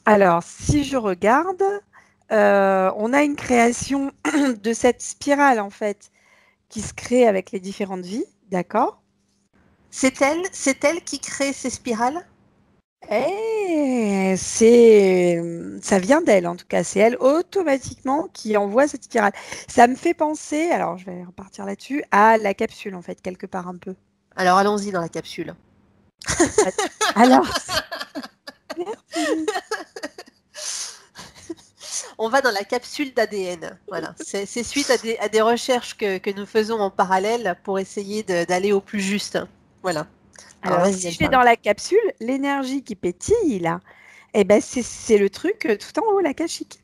Alors, si je regarde, on a une création de cette spirale, en fait, qui se crée avec les différentes vies, d'accord? C'est elle qui crée ces spirales? Et ça vient d'elle, en tout cas. C'est elle automatiquement qui envoie cette spirale. Ça me fait penser, alors je vais repartir là-dessus, à la capsule, en fait, quelque part un peu. Alors, allons-y dans la capsule. Alors, merci. On va dans la capsule d'ADN. Voilà. C'est suite à des recherches que nous faisons en parallèle pour essayer d'aller au plus juste. Voilà. Alors, vas-y, si je vais Anne-Charlotte. dans la capsule, l'énergie qui pétille, là, eh ben, c'est le truc tout en haut, la akashique,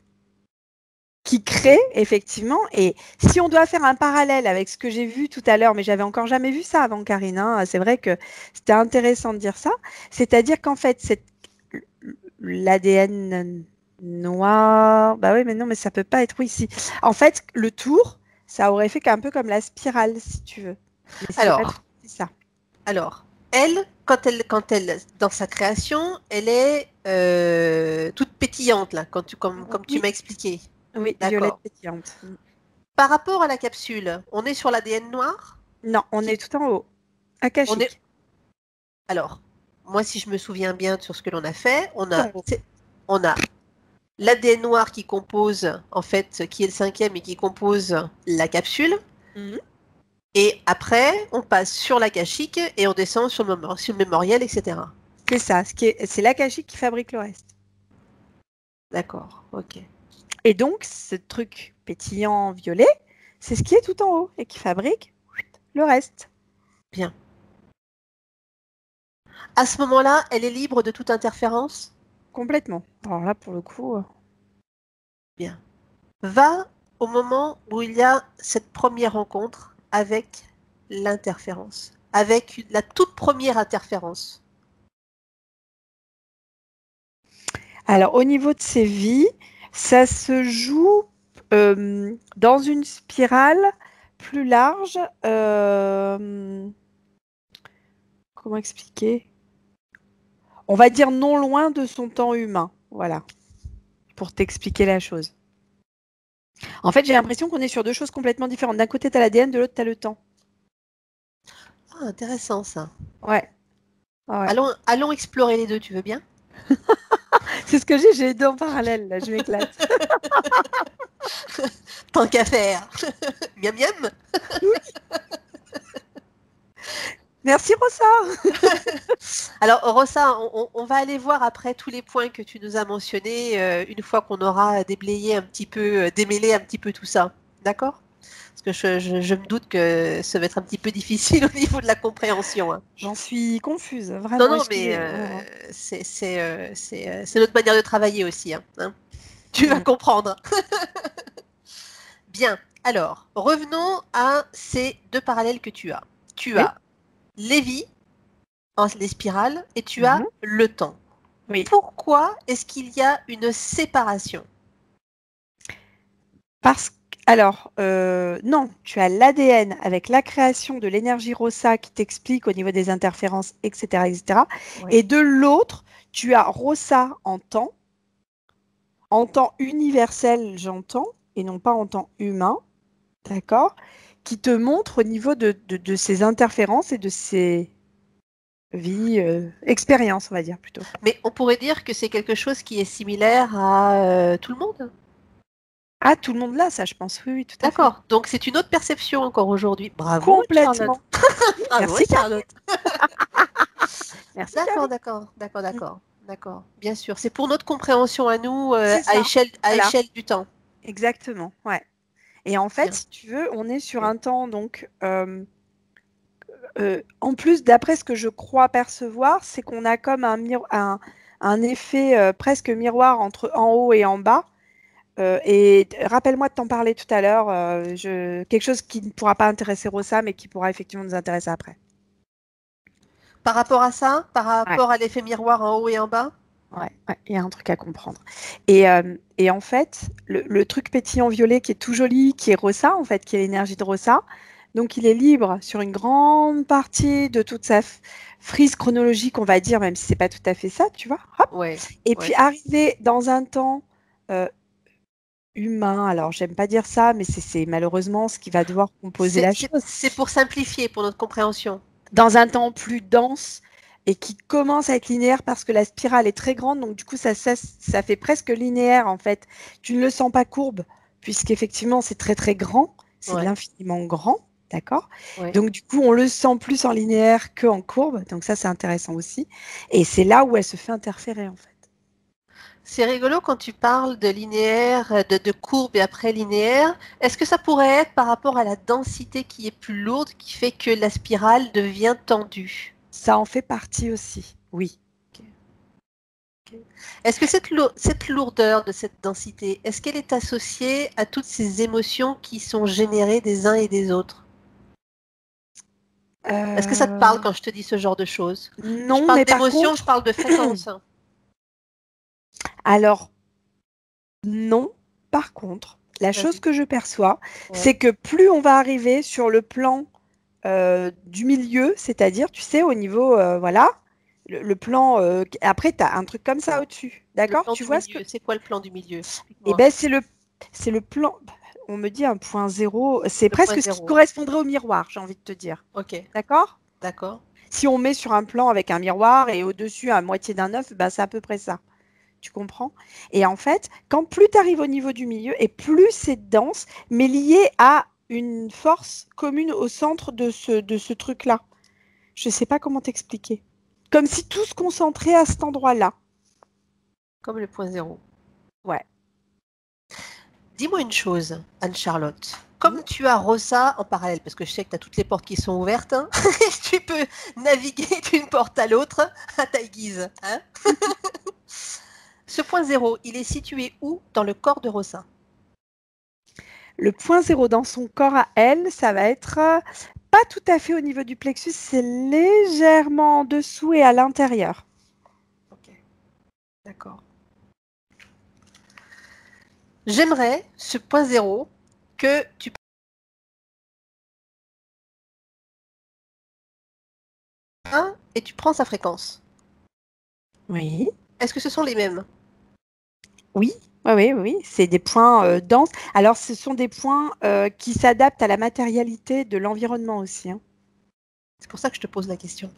qui crée, effectivement. Et si on doit faire un parallèle avec ce que j'ai vu tout à l'heure, mais j'avais encore jamais vu ça avant, Karine, hein, c'est vrai que c'était intéressant de dire ça. C'est-à-dire qu'en fait, l'ADN noir, bah oui, mais non, mais ça peut pas être, oui, si. En fait, le tour, ça aurait fait un peu comme la spirale, si tu veux. Mais c'est pas Alors, ça. Alors, elle, quand elle, dans sa création, elle est toute pétillante, là, comme tu Oui. m'as expliqué. Oui, D'accord. violette pétillante. Par rapport à la capsule, on est sur l'ADN noir? Non, on est tout en haut. On Akashique. est... Alors, moi, si je me souviens bien sur ce que l'on a fait, on a l'ADN noir qui compose, en fait, qui est le 5e et qui compose la capsule. Mhm. Et après, on passe sur l'akashique et on descend sur le mémoriel, etc. C'est ça, c'est l'akashique qui fabrique le reste. D'accord, ok. Et donc, ce truc pétillant violet, c'est ce qui est tout en haut et qui fabrique le reste. Bien. À ce moment-là, elle est libre de toute interférence? Complètement. Alors là, pour le coup. Bien. Va au moment où il y a cette première rencontre avec l'interférence, avec la toute première interférence. Alors, au niveau de ses vies, ça se joue dans une spirale plus large. Comment expliquer? On va dire non loin de son temps humain. Voilà. Pour t'expliquer la chose. En fait, j'ai l'impression qu'on est sur deux choses complètement différentes. D'un côté, tu as l'ADN, de l'autre, tu as le temps. Ah, intéressant ça. Ouais. Ouais. Allons explorer les deux, tu veux bien? C'est ce que j'ai les deux en parallèle, là, je m'éclate. Tant qu'à faire. Miam miam. Merci Rossa. Alors Rossa, on va aller voir après tous les points que tu nous as mentionnés une fois qu'on aura déblayé un petit peu, démêlé un petit peu tout ça. D'accord? Parce que je me doute que ça va être un petit peu difficile au niveau de la compréhension. Hein. J'en suis confuse, vraiment. Non, mais c'est notre manière de travailler aussi. Hein. Tu vas comprendre. Bien. Alors, revenons à ces deux parallèles que tu as. Tu as les vies, les spirales, et tu as le temps. Oui. Pourquoi est-ce qu'il y a une séparation? Non, tu as l'ADN avec la création de l'énergie Rossa qui t'explique au niveau des interférences, etc. etc. Oui. Et de l'autre, tu as Rossa en temps universel, j'entends, et non pas en temps humain, d'accord, qui te montre au niveau de ces interférences et de ces vies, expériences, on va dire plutôt. Mais on pourrait dire que c'est quelque chose qui est similaire à tout le monde? Ah, tout le monde là, ça, je pense. Oui, tout à fait. D'accord. Donc, c'est une autre perception encore aujourd'hui. Bravo, complètement. Bravo, Merci, Charlotte. Merci, D'accord. Bien sûr. C'est pour notre compréhension à nous, à échelle du temps. Exactement, ouais. Et en fait, si tu veux, on est sur un temps, donc, en plus, d'après ce que je crois percevoir, c'est qu'on a comme un effet presque miroir entre en haut et en bas. Et rappelle-moi de t'en parler tout à l'heure, quelque chose qui ne pourra pas intéresser Rossa, mais qui pourra effectivement nous intéresser après. Par rapport à ça, par rapport à l'effet miroir en haut et en bas? Ouais, il y a un truc à comprendre. Et en fait, le truc pétillant violet qui est tout joli, qui est Rossa, en fait, qui est l'énergie de Rossa, Donc, il est libre sur une grande partie de toute sa frise chronologique, on va dire, même si c'est pas tout à fait ça, tu vois. Hop. Ouais. Et ouais. puis, arriver dans un temps humain, alors j'aime pas dire ça, mais c'est malheureusement ce qui va devoir composer la chose. C'est pour simplifier, pour notre compréhension. Dans un temps plus dense et qui commence à être linéaire parce que la spirale est très grande, donc du coup ça fait presque linéaire en fait. Tu ne le sens pas courbe, puisqu'effectivement c'est très très grand, c'est de l'infiniment grand, d'accord? Donc du coup on le sent plus en linéaire qu'en courbe, donc ça c'est intéressant aussi. Et c'est là où elle se fait interférer en fait. C'est rigolo quand tu parles de linéaire, de courbe et après linéaire. Est-ce que ça pourrait être par rapport à la densité qui est plus lourde qui fait que la spirale devient tendue? Ça en fait partie aussi, oui. Est-ce que cette lourdeur de cette densité, est-ce qu'elle est associée à toutes ces émotions qui sont générées des uns et des autres? Est-ce que ça te parle quand je te dis ce genre de choses? Non, je parle mais par d'émotion, contre... je parle de fréquence. Alors, non. Par contre, la chose que je perçois, c'est que plus on va arriver sur le plan du milieu, c'est-à-dire, tu sais, au niveau, voilà, le plan, après, tu as un truc comme ça au-dessus, d'accord? Tu vois ce que... C'est quoi le plan du milieu? Eh bien, c'est le plan, on me dit un point zéro, c'est presque ce qui correspondrait au miroir, j'ai envie de te dire. Ok. D'accord? D'accord. Si on met sur un plan avec un miroir et au-dessus à moitié d'un œuf, ben, c'est à peu près ça. Tu comprends? Et en fait, quand plus tu arrives au niveau du milieu et plus c'est dense, mais lié à une force commune au centre de ce truc-là. Je ne sais pas comment t'expliquer. Comme si tout se concentrait à cet endroit-là. Comme le point zéro. Ouais. Dis-moi une chose, Anne-Charlotte. Comme tu as Rossa en parallèle, parce que je sais que tu as toutes les portes qui sont ouvertes, hein, tu peux naviguer d'une porte à l'autre à ta guise. Hein. Ce point zéro, il est situé où dans le corps de Rossa? Le point zéro dans son corps à elle, ça va être pas tout à fait au niveau du plexus, c'est légèrement en dessous et à l'intérieur. Ok, d'accord. J'aimerais, ce point zéro, que tu et tu prends sa fréquence. Oui. Est-ce que ce sont les mêmes? Oui, oui, c'est des points denses. Alors, ce sont des points qui s'adaptent à la matérialité de l'environnement aussi. Hein. C'est pour ça que je te pose la question.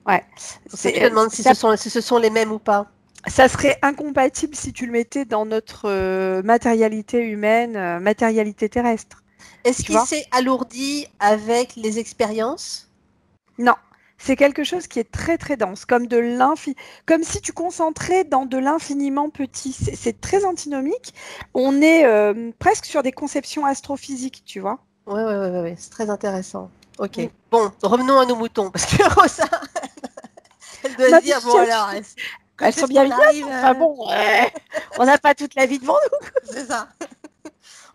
Ouais. C'est pour ça que je te demande si ce sont les mêmes ou pas. Ça serait incompatible si tu le mettais dans notre matérialité humaine, matérialité terrestre. Est-ce qu'il s'est alourdi avec les expériences? Non. C'est quelque chose qui est très très dense, comme si tu concentrais dans de l'infiniment petit. C'est très antinomique. On est presque sur des conceptions astrophysiques, tu vois. Ouais, c'est très intéressant. Ok. Bon, revenons à nos moutons, parce que Rosa, elle doit se dire, bon alors, elles sont bien mignonnes, enfin bon, on n'a pas toute la vie devant nous. C'est ça.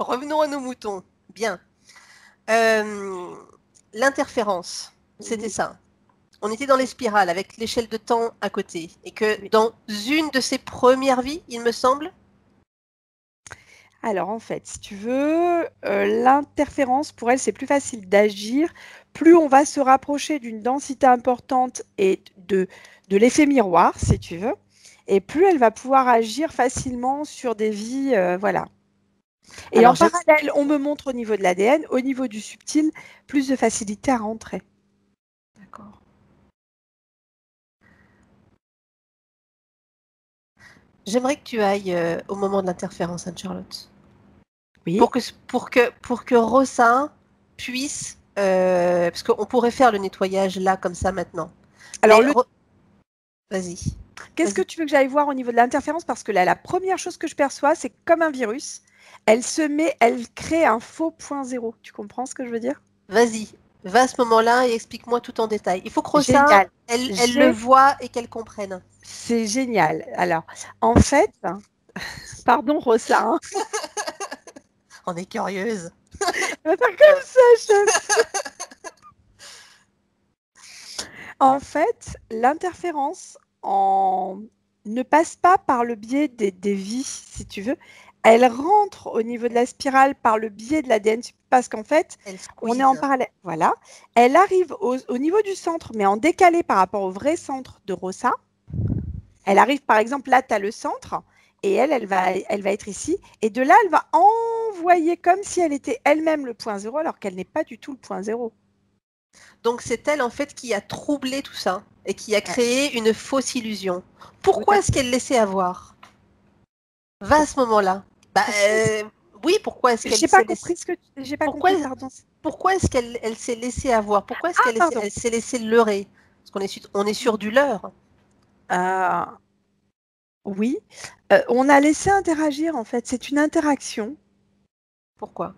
Revenons à nos moutons. Bien. L'interférence, c'était ça. On était dans les spirales avec l'échelle de temps à côté. Et que dans une de ses premières vies, il me semble. Alors en fait, si tu veux, l'interférence, pour elle, c'est plus facile d'agir. Plus on va se rapprocher d'une densité importante et de l'effet miroir, si tu veux, et plus elle va pouvoir agir facilement sur des vies, voilà. Et alors, en parallèle, on me montre au niveau de l'ADN, au niveau du subtil, plus de facilité à rentrer. D'accord. J'aimerais que tu ailles au moment de l'interférence, Anne-Charlotte. Oui. Pour que Rosa puisse... parce qu'on pourrait faire le nettoyage là, comme ça, maintenant. Alors, vas-y. Qu'est-ce que tu veux que j'aille voir au niveau de l'interférence? Parce que là, la première chose que je perçois, c'est comme un virus. Elle crée un faux point zéro. Tu comprends ce que je veux dire? Vas-y, va à ce moment-là et explique-moi tout en détail. Il faut que Rosa, elle le voit et qu'elle comprenne. C'est génial. Alors, en fait, pardon Rosa. Hein. On est curieuse. Pas comme ça, chef. En fait, l'interférence ne passe pas par le biais des vies, si tu veux. elle rentre au niveau de la spirale par le biais de l'ADN, parce qu'en fait, Elle on est en squeeze. parallèle. Voilà. Elle arrive au niveau du centre, mais en décalé par rapport au vrai centre de Rossa. Elle arrive, par exemple, là, tu as le centre, et elle va être ici. Et de là, elle va envoyer comme si elle était elle-même le point zéro, alors qu'elle n'est pas du tout le point zéro. Donc c'est elle en fait qui a troublé tout ça et qui a créé une fausse illusion. Pourquoi Oui, est-ce qu'elle laissait avoir? Va à ce moment-là. Bah oui, pourquoi est-ce qu'elle j'ai pas s'est laissée... compris j'ai pas Pourquoi, compris, pardon. pourquoi est-ce qu'elle s'est laissée avoir? Pourquoi est-ce Ah, qu'elle pardon. elle s'est laissée leurrer? Parce on est sur du leurre. Euh, oui. On a laissé interagir, en fait. C'est une interaction. Pourquoi?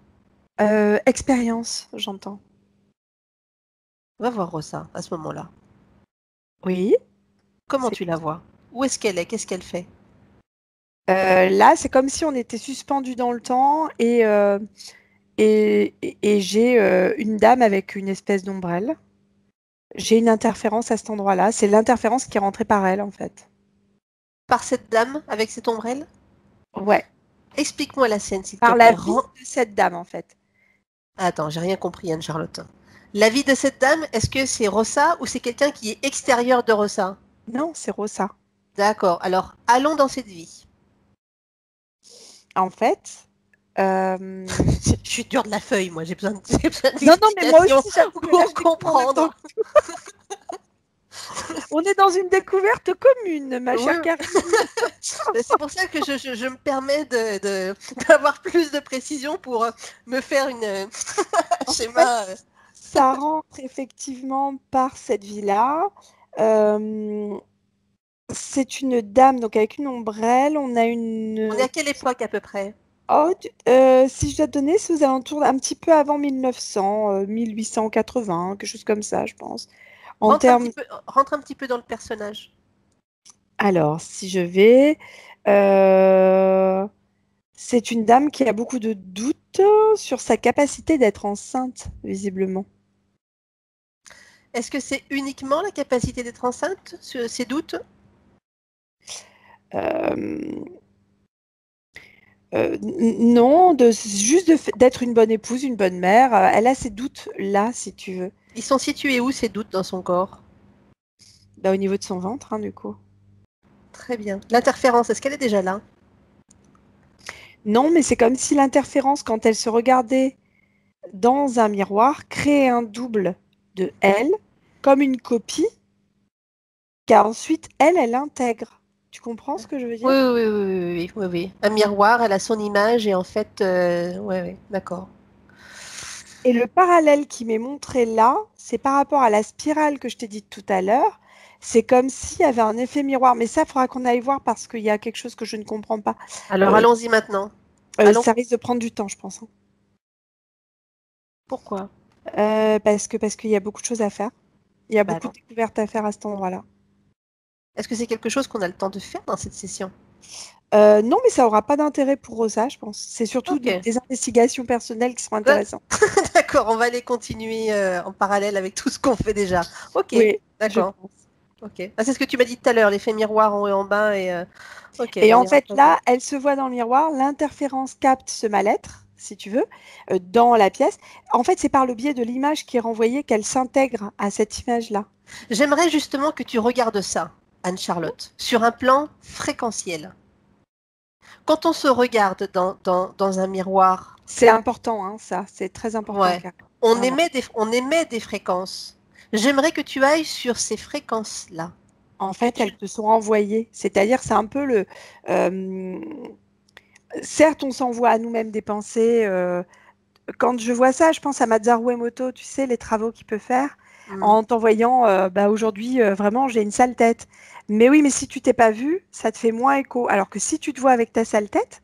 Expérience, j'entends. Va voir Rosa à ce moment-là. Oui. Comment C'est- tu la vois? Où est-ce qu'elle est? Qu'est-ce qu'elle fait? Là, c'est comme si on était suspendu dans le temps et j'ai une dame avec une espèce d'ombrelle. J'ai une interférence à cet endroit-là. C'est l'interférence qui est rentrée par elle, en fait. Par cette dame avec cette ombrelle? Ouais. Explique-moi la scène, s'il te Par la plaît. vie de cette dame, en fait. Attends, j'ai rien compris, Anne-Charlotte. La vie de cette dame, est-ce que c'est Rosa ou c'est quelqu'un qui est extérieur de Rosa? Non, c'est Rosa. D'accord, alors allons dans cette vie. En fait, euh, Je suis dure de la feuille, moi, j'ai besoin non, non, mais moi d'explications aussi, j'avoue que là, pour je découvre en même temps. comprendre. On est dans une découverte commune, ma Oui, chère Karine. c'est pour ça que je me permets d'avoir plus de précision pour me faire un En fait, schéma. ça rentre effectivement par cette vie-là. Euh, c'est une dame, donc avec une ombrelle. On a On est une. à quelle époque à peu près? Oh, si je dois te donner, c'est aux alentours un petit peu avant 1900, 1880, quelque chose comme ça, je pense. En termes. Rentre un petit peu dans le personnage. Alors, si je vais. euh, C'est une dame qui a beaucoup de doutes sur sa capacité d'être enceinte, visiblement. Est-ce que c'est uniquement la capacité d'être enceinte, ces doutes? Euh, non, juste d'être une bonne épouse, une bonne mère. Elle a ces doutes-là, si tu veux. Ils sont situés où ces doutes dans son corps? Bah, au niveau de son ventre, hein, du coup. Très bien. L'interférence, est-ce qu'elle est déjà là? Non, mais c'est comme si l'interférence, quand elle se regardait dans un miroir, créait un double de elle, comme une copie, car ensuite, elle intègre. Tu comprends ce que je veux Oui, dire? oui, oui, oui, oui, oui, oui. Un miroir, elle a son image et en fait, ouais, ouais, d'accord. Et le parallèle qui m'est montré là, c'est par rapport à la spirale que je t'ai dite tout à l'heure. C'est comme s'il y avait un effet miroir. Mais ça, il faudra qu'on aille voir parce qu'il y a quelque chose que je ne comprends pas. Alors Euh, allons-y maintenant. Allons. Ça risque de prendre du temps, je pense, hein. Pourquoi? Parce qu'il y a beaucoup de choses à faire. Il y a Bah beaucoup non. de découvertes à faire à cet endroit-là. Est-ce que c'est quelque chose qu'on a le temps de faire dans cette session? Non, mais ça aura pas d'intérêt pour Rosa, je pense. C'est surtout Ok. des investigations personnelles qui seront Bah, intéressantes. d'accord, on va les continuer en parallèle avec tout ce qu'on fait déjà. Ok, Oui, je d'accord. pense. Ok. Ah, c'est ce que tu m'as dit tout à l'heure, l'effet miroir en haut et en bas et ok, Et on en y fait, reviendra. là, elle se voit dans le miroir, l'interférence capte ce mal-être, si tu veux, dans la pièce. En fait, c'est par le biais de l'image qui est renvoyée qu'elle s'intègre à cette image-là. J'aimerais justement que tu regardes ça, Anne-Charlotte, sur un plan fréquentiel. Quand on se regarde dans un miroir, C'est important, hein, ça. C'est très important, ouais, Karine. Vraiment. on émet des fréquences. J'aimerais que tu ailles sur ces fréquences-là. En Que fait, tu... elles te sont envoyées. C'est-à-dire, c'est un peu le. euh, certes, on s'envoie à nous-mêmes des pensées. Quand je vois ça, je pense à Masaru Emoto, tu sais, les travaux qu'il peut faire Hmm. en t'envoyant bah, aujourd'hui, vraiment, j'ai une sale tête. Mais oui, mais si tu t'es pas vu, ça te fait moins écho. Alors que si tu te vois avec ta sale tête,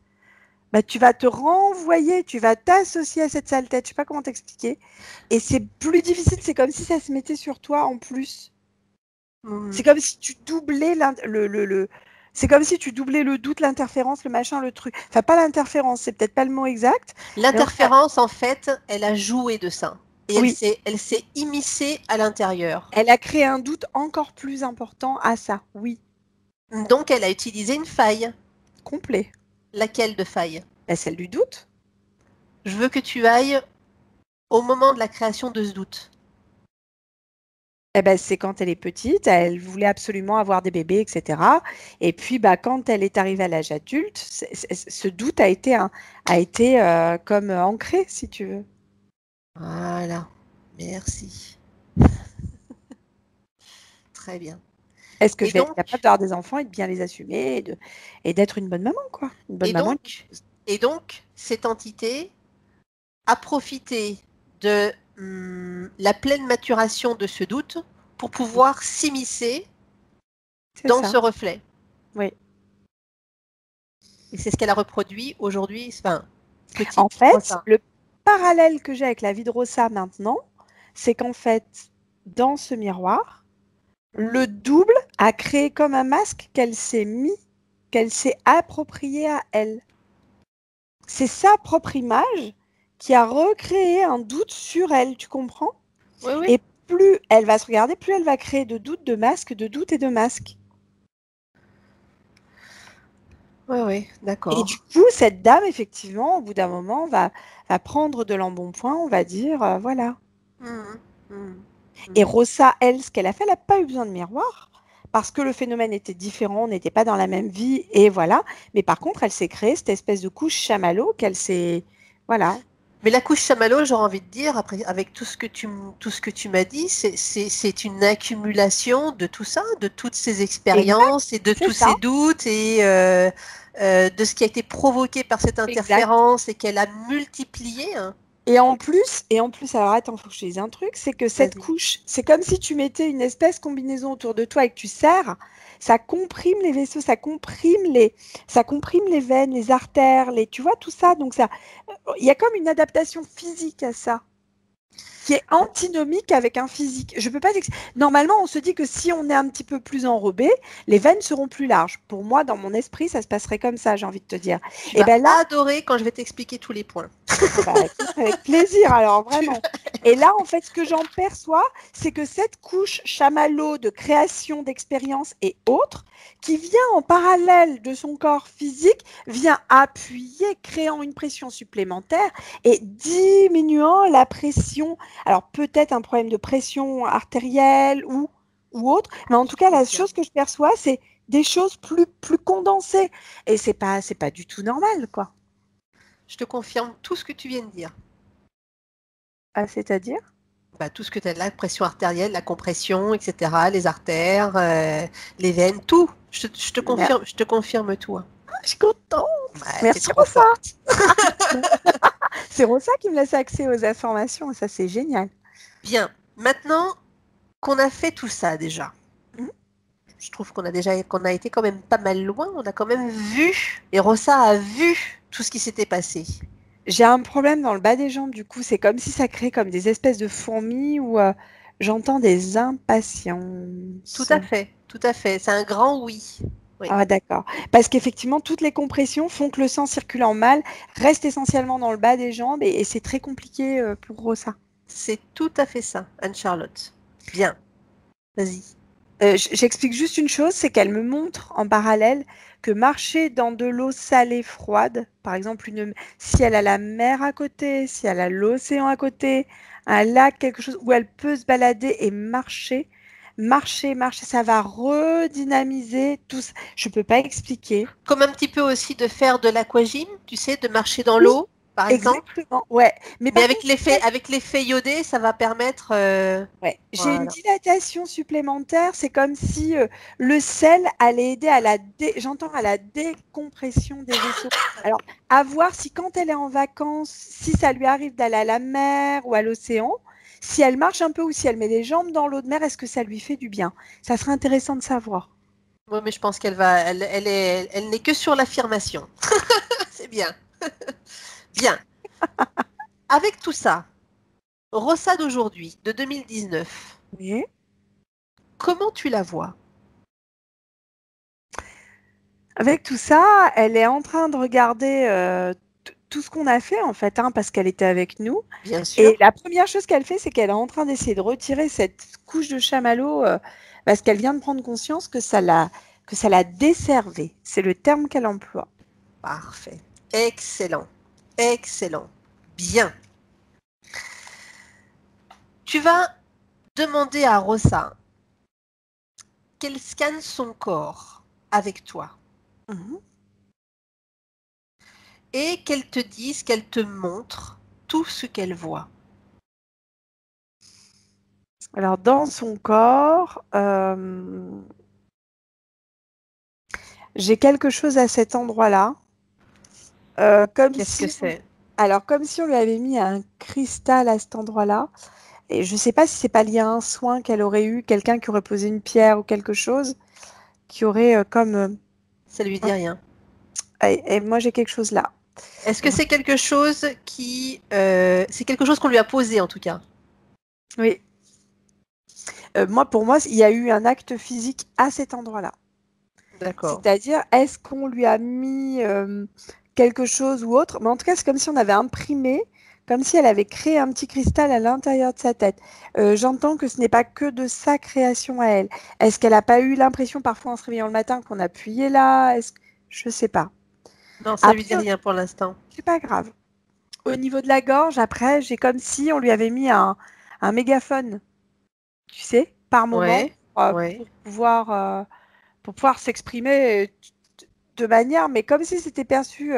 bah, tu vas te renvoyer, tu vas t'associer à cette sale tête. Je sais pas comment t'expliquer. Et c'est plus difficile, c'est comme si ça se mettait sur toi en plus. Hmm. C'est comme si tu doublais c'est comme si tu doublais le doute, l'interférence, le machin, le truc. Enfin, pas l'interférence, c'est peut-être pas le mot exact. Mais en tout cas, L'interférence, en fait, elle a joué de ça. Et oui, elle s'est immiscée à l'intérieur. elle a créé un doute encore plus important à ça. Oui, Donc, elle a utilisé une faille. complet. Laquelle de faille? Bah, celle du doute. Je veux que tu ailles au moment de la création de ce doute. Eh ben, c'est quand elle est petite, elle voulait absolument avoir des bébés, etc. Et puis, bah, quand elle est arrivée à l'âge adulte, ce doute a été, comme ancré, si tu veux. Voilà, merci. Très bien. Est-ce que Et je vais être donc, capable d'avoir des enfants et de bien les assumer et d'être une bonne maman, quoi. Une bonne et maman. donc, et donc, cette entité a profité de la pleine maturation de ce doute pour pouvoir s'immiscer C'est dans ça. ce reflet. Oui. Et c'est ce qu'elle a reproduit aujourd'hui, enfin, petite. En fait, Rosa. le parallèle que j'ai avec la vie de Rosa maintenant, c'est qu'en fait, dans ce miroir, le double a créé comme un masque qu'elle s'est mis, qu'elle s'est approprié à elle. C'est sa propre image qui a recréé un doute sur elle, tu comprends? Oui, oui. Et plus elle va se regarder, plus elle va créer de doutes, de masques, de doutes et de masques. Oui, oui, Et d'accord. du coup, cette dame, effectivement, au bout d'un moment, va prendre de l'embonpoint, on va dire, voilà. Mhm, mhm, Et mhm. Rosa, elle, ce qu'elle a fait, elle n'a pas eu besoin de miroir parce que le phénomène était différent, on n'était pas dans la même vie, et voilà. Mais par contre, elle s'est créée cette espèce de couche chamallow qu'elle s'est... Voilà. Mais la couche chamallow, j'aurais envie de dire, après, avec tout ce que tu m'as dit, c'est une accumulation de tout ça, de toutes ces Exact, expériences et de c'est tous ça. ces doutes et de ce qui a été provoqué par cette Exact. interférence et qu'elle a multiplié. Hein. Et en plus, alors attends, faut que je te dise un truc, c'est que cette Vas-y. couche, c'est comme si tu mettais une espèce de combinaison autour de toi et que tu serres, ça comprime les vaisseaux, ça comprime les veines, les artères, tu vois, tout ça. Donc ça, il y a comme une adaptation physique à ça, qui est antinomique avec un physique. Je peux pas Normalement, on se dit que si on est un petit peu plus enrobé, les veines seront plus larges. Pour moi, dans mon esprit, ça se passerait comme ça, j'ai envie de te dire. Tu Et vas ben là, adorer quand je vais t'expliquer tous les points. bah, écoute, avec plaisir, alors Tu- vraiment. Et là, en fait, ce que j'en perçois, c'est que cette couche chamallow de création d'expériences et autres, qui vient en parallèle de son corps physique, vient appuyer, créant une pression supplémentaire et diminuant la pression. Alors, peut-être un problème de pression artérielle ou autre, mais en Je tout cas, la confirme. chose que je perçois, c'est des choses plus condensées. Et c'est pas du tout normal, quoi. Je te confirme tout ce que tu viens de dire. Ah, c'est-à-dire? Bah, tout ce que tu as, la pression artérielle, la compression, etc., les artères, les veines, tout. Je te confirme tout. Hein. Je suis contente. Ouais, t'es Merci trop Rosa. forte. C'est Rosa qui me laisse accès aux informations. Ça, c'est génial. Bien. Maintenant qu'on a fait tout ça déjà, Mhm. je trouve qu'on a été quand même pas mal loin. On a quand même vu, et Rosa a vu tout ce qui s'était passé. J'ai un problème dans le bas des jambes. Du coup, c'est comme si ça crée comme des espèces de fourmis où j'entends des Tout impatiences. à fait, tout à fait. C'est un grand oui. Oui, Ah, d'accord. Parce qu'effectivement, toutes les compressions font que le sang circulant mal reste essentiellement dans le bas des jambes et c'est très compliqué pour Rosa. c'est tout à fait ça, Anne-Charlotte. Bien. Vas-y. J'explique juste une chose, c'est qu'elle me montre en parallèle que marcher dans de l'eau salée froide, par exemple, si elle a la mer à côté, si elle a l'océan à côté, un lac, quelque chose où elle peut se balader et marcher, ça va redynamiser tout ça. Je ne peux pas expliquer. Comme un petit peu aussi de faire de l'aquagym, tu sais, de marcher dans Oui, l'eau, par exemple. exactement. Ouais. Mais Mais par contre, avec l'effet iodé, ça va permettre. ouais, j'ai une Voilà. dilatation supplémentaire. C'est comme si le sel allait aider j'entends à la décompression des vaisseaux. Alors, à voir si quand elle est en vacances, si ça lui arrive d'aller à la mer ou à l'océan, si elle marche un peu ou si elle met les jambes dans l'eau de mer, est-ce que ça lui fait du bien? Ça serait intéressant de savoir. Oui, mais je pense elle n'est que sur l'affirmation. C'est bien. Bien. Avec tout ça, Rossa d'aujourd'hui, de 2019, Oui. comment tu la vois? Avec tout ça, elle est en train de regarder tout ce qu'on a fait en fait, hein, parce qu'elle était avec nous. Bien sûr. Et la première chose qu'elle fait, c'est qu'elle est en train d'essayer de retirer cette couche de chamallow parce qu'elle vient de prendre conscience que ça l'a desservée. C'est le terme qu'elle emploie. Parfait. Excellent. Excellent. Bien. Tu vas demander à Rosa qu'elle scanne son corps avec toi Mhm. et qu'elle te dise, qu'elle te montre tout ce qu'elle voit. Alors, dans son corps, j'ai quelque chose à cet endroit-là. Qu'est-ce que c'est? Alors, comme si on lui avait mis un cristal à cet endroit-là. Et je ne sais pas si c'est pas lié à un soin qu'elle aurait eu, quelqu'un qui aurait posé une pierre ou quelque chose, qui aurait Ça lui dit rien. et moi, j'ai quelque chose là. Est-ce que c'est quelque chose qui... c'est quelque chose qu'on lui a posé en tout cas? Oui. Pour moi, il y a eu un acte physique à cet endroit-là. D'accord. C'est-à-dire, est-ce qu'on lui a mis quelque chose ou autre? Mais en tout cas, c'est comme si on avait imprimé, comme si elle avait créé un petit cristal à l'intérieur de sa tête. J'entends que ce n'est pas que de sa création à elle. Est-ce qu'elle n'a pas eu l'impression, parfois en se réveillant le matin, qu'on appuyait là? Je ne sais pas. Non, ça lui dit Après, rien pour l'instant. c'est pas grave. Au niveau de la gorge, après, j'ai comme si on lui avait mis un mégaphone, tu sais, par moment, Ouais, ouais. pour pouvoir s'exprimer de manière, mais comme si c'était perçu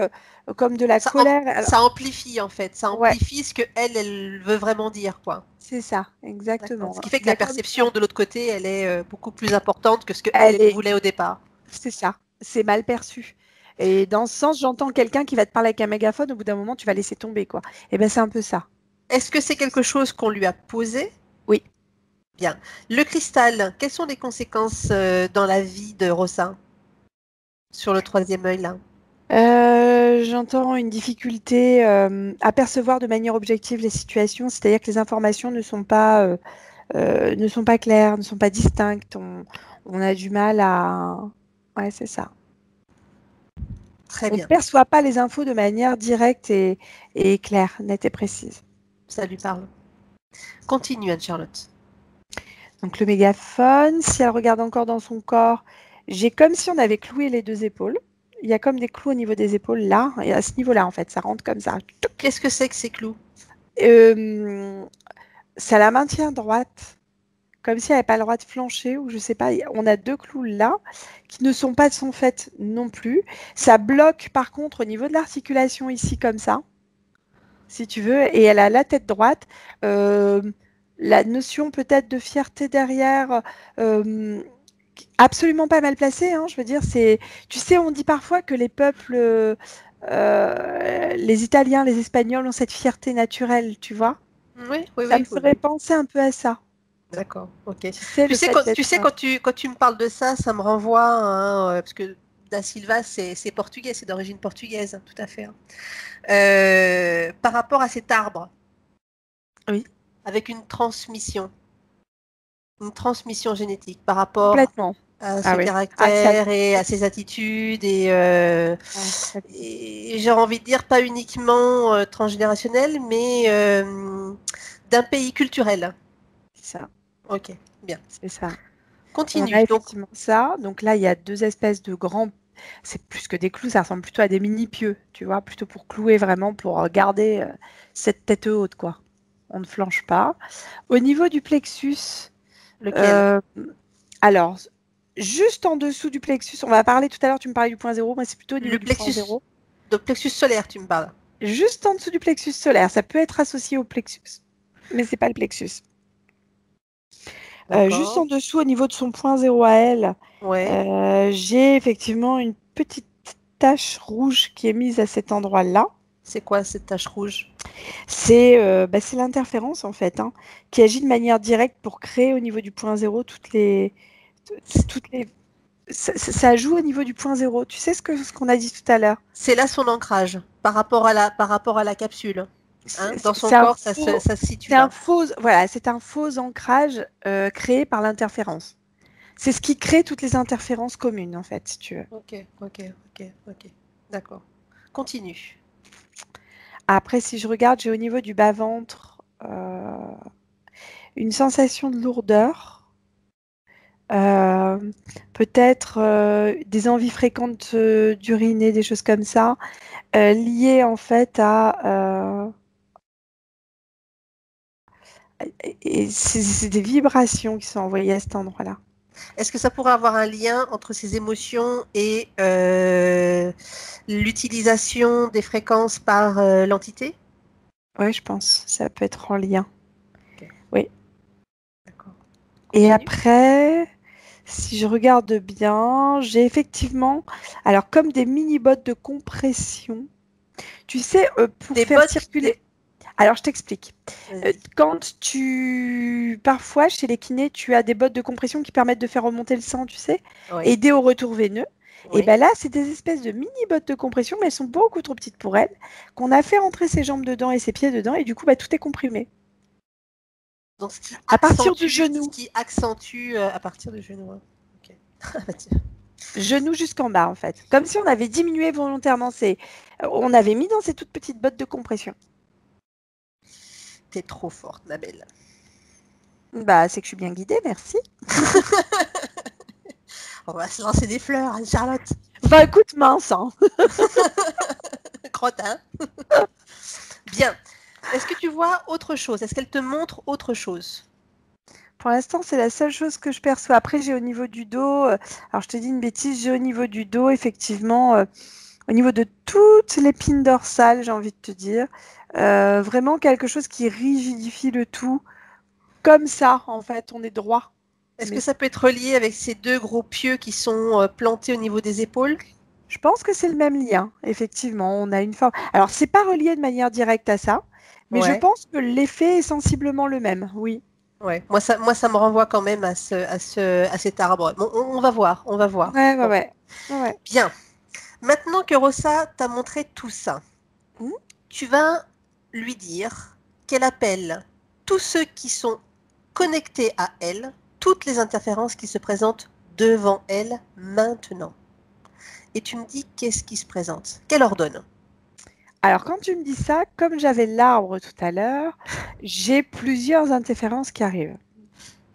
comme de la colère. Alors, Ça amplifie en fait. Ça ouais, amplifie ce que elle veut vraiment dire, quoi. c'est ça, D'accord. exactement. Ce qui fait Il que y la a comme ça. perception de l'autre côté, elle est beaucoup plus importante que ce que Elle elle est, voulait au départ. c'est ça, c'est mal perçu. Et dans ce sens, j'entends quelqu'un qui va te parler avec un mégaphone, au bout d'un moment, tu vas laisser tomber, quoi. Et ben, c'est un peu ça. Est-ce que c'est quelque chose qu'on lui a posé? Oui. Bien. Le cristal, quelles sont les conséquences dans la vie de Rosa sur le troisième œil là? J'entends une difficulté à percevoir de manière objective les situations, c'est-à-dire que les informations ne sont pas claires, ne sont pas distinctes. On a du mal à... Ouais, c'est ça. Très On ne bien. perçoit pas les infos de manière directe et claire, nette et précise. Ça lui parle. Continue, Anne-Charlotte. Donc le mégaphone, si elle regarde encore dans son corps, j'ai comme si on avait cloué les deux épaules. Il y a comme des clous au niveau des épaules là, et à ce niveau-là en fait, ça rentre comme ça. Qu'est-ce que c'est que ces clous? Ça la maintient droite, comme si elle n'avait pas le droit de flancher, ou je sais pas. On a deux clous là qui ne sont pas de son fait non plus. Ça bloque par contre au niveau de l'articulation ici comme ça, si tu veux, et elle a la tête droite. La notion peut-être de fierté derrière, absolument pas mal placée, hein, je veux dire, tu sais, on dit parfois que les peuples, les Italiens, les Espagnols ont cette fierté naturelle, tu vois. Oui, oui, Ça me oui, oui, ferait oui. penser un peu à ça. D'accord, ok. Tu sais, Tu le sais, fait tu sais d'être... quand tu me parles de ça, ça me renvoie, hein, parce que Da Silva, c'est portugais, c'est d'origine portugaise, hein, tout à fait. Hein. Par rapport à cet arbre, Oui, avec une transmission génétique par rapport complètement. à Ah ce oui. Ah, caractère et à ses attitudes ouais, et j'ai envie de dire pas uniquement transgénérationnel, mais d'un pays culturel. c'est ça. Ok, bien. C'est ça. On a Continue. Donc, effectivement ça. Donc là, il y a deux espèces de grands... C'est plus que des clous, ça ressemble plutôt à des mini-pieux, tu vois, plutôt pour clouer vraiment, pour garder cette tête haute, quoi. On ne flanche pas. Au niveau du plexus, lequel? euh, alors, juste en dessous du plexus, on va parler tout à l'heure, tu me parlais du point zéro, moi c'est plutôt au niveau Le du point plexus, zéro. donc plexus solaire, tu me parles. Juste en dessous du plexus solaire, ça peut être associé au plexus, mais c'est pas le plexus. Juste D'accord. en dessous, au niveau de son point zéro à elle, Ouais. j'ai effectivement une petite tache rouge qui est mise à cet endroit-là. C'est quoi cette tache rouge? C'est l'interférence en fait, hein, qui agit de manière directe pour créer au niveau du point zéro toutes les... Ça joue au niveau du point zéro. Tu sais ce qu'on a dit tout à l'heure? C'est là son ancrage par rapport à la capsule. Hein, dans son C'est un corps, faux, ça se situe là. voilà, c'est un faux ancrage créé par l'interférence. C'est ce qui crée toutes les interférences communes en fait, si tu veux. Ok, ok, ok, ok. D'accord. Continue. Après, si je regarde, j'ai au niveau du bas-ventre une sensation de lourdeur. peut-être des envies fréquentes d'uriner, des choses comme ça, liées en fait à... et c'est des vibrations qui sont envoyées à cet endroit-là. Est-ce que ça pourrait avoir un lien entre ces émotions et l'utilisation des fréquences par l'entité? Oui, je pense. Ça peut être en lien. Ok. Oui. D'accord. Et Continue. après, si je regarde bien, j'ai effectivement, alors comme des mini-bottes de compression, tu sais, pour Des faire bottes, circuler. Alors, je t'explique. Vas-y. Parfois, chez les kinés, tu as des bottes de compression qui permettent de faire remonter le sang, tu sais, Oui, aider au retour veineux. Et oui. bien là, c'est des espèces de mini-bottes de compression, mais elles sont beaucoup trop petites pour elles, qu'on a fait rentrer ses jambes dedans et ses pieds dedans, et du coup, tout est comprimé. Donc, À partir du genou. ce qui accentue à partir du genou. Hein. Ok. Ah, bah, tiens. Genou jusqu'en bas, en fait. Comme si on avait diminué volontairement on avait mis dans ces toutes petites bottes de compression. T'es trop forte, ma belle. Bah, c'est que je suis bien guidée, merci. On va se lancer des fleurs, Anne-Charlotte. Bah, écoute, mince, hein. Crotte, hein. Bien. Est-ce que tu vois autre chose? Est-ce qu'elle te montre autre chose? Pour l'instant, c'est la seule chose que je perçois. Après, j'ai au niveau du dos, alors je te dis une bêtise, j'ai au niveau du dos, effectivement, au niveau de toutes les l'épine dorsale, j'ai envie de te dire, vraiment quelque chose qui rigidifie le tout. Comme ça, en fait, on est droit. Est-ce Mais que ça peut être relié avec ces deux gros pieux qui sont plantés au niveau des épaules? je pense que c'est le même lien, effectivement. On a une forme. Alors, c'est pas relié de manière directe à ça, mais je Ouais, pense que l'effet est sensiblement le même, oui. ouais. Moi, ça me renvoie quand même à cet arbre. Bon, on va voir, on va voir. Ouais, ouais, Bon. ouais. Ouais. Bien. Maintenant que Rosa t'a montré tout ça, Mhm. tu vas lui dire qu'elle appelle tous ceux qui sont connectés à elle, toutes les interférences qui se présentent devant elle maintenant. Et tu me dis qu'est-ce qui se présente. Qu'elle ordonne. Alors, quand tu me dis ça, comme j'avais l'arbre tout à l'heure, j'ai plusieurs interférences qui arrivent.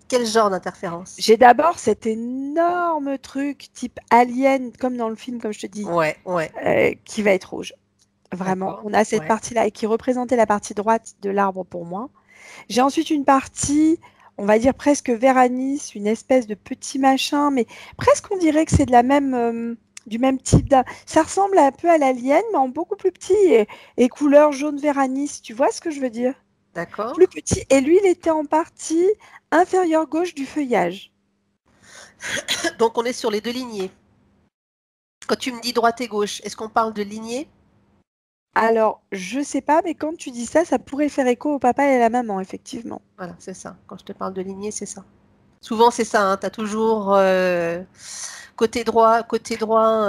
Quel genre d'interférence? J'ai d'abord cet énorme truc type alien, comme dans le film, comme je te dis, Ouais, ouais, qui va être rouge. Vraiment, d'accord. on a cette Ouais. partie-là et qui représentait la partie droite de l'arbre pour moi. J'ai ensuite une partie, on va dire presque vert anis, une espèce de petit machin, mais presque on dirait que c'est de la même, du même type. Ça ressemble un peu à l'alien, mais en beaucoup plus petit et couleur jaune vert anis. Tu vois ce que je veux dire? D'accord. Plus petit. Et lui, il était en partie inférieure gauche du feuillage. Donc on est sur les deux lignées. Quand tu me dis droite et gauche, est-ce qu'on parle de lignée? Alors, je sais pas, mais quand tu dis ça, ça pourrait faire écho au papa et à la maman, effectivement. Voilà, c'est ça. Quand je te parle de lignée, c'est ça. Souvent, c'est ça. Hein. Tu as toujours côté droit, côté droit.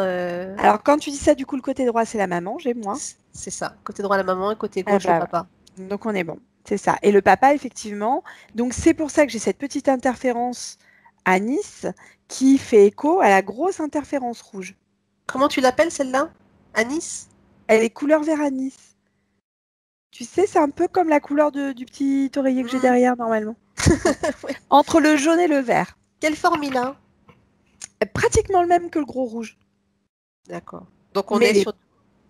Alors, quand tu dis ça, du coup, le côté droit, c'est la maman, j'ai moi. C'est ça. Côté droit, la maman et côté Ah gauche, le bah, papa. donc on est bon, c'est ça. Et le papa, effectivement. Donc c'est pour ça que j'ai cette petite interférence à Nice qui fait écho à la grosse interférence rouge. Comment tu l'appelles celle-là? Anis? Elle est couleur vert à Nice. Tu sais, c'est un peu comme la couleur du petit oreiller que j'ai Hmm. derrière normalement. Ouais. Entre le jaune et le vert. Quelle forme il a? Pratiquement le même que le gros rouge. D'accord. Donc on Mais est il est... sur.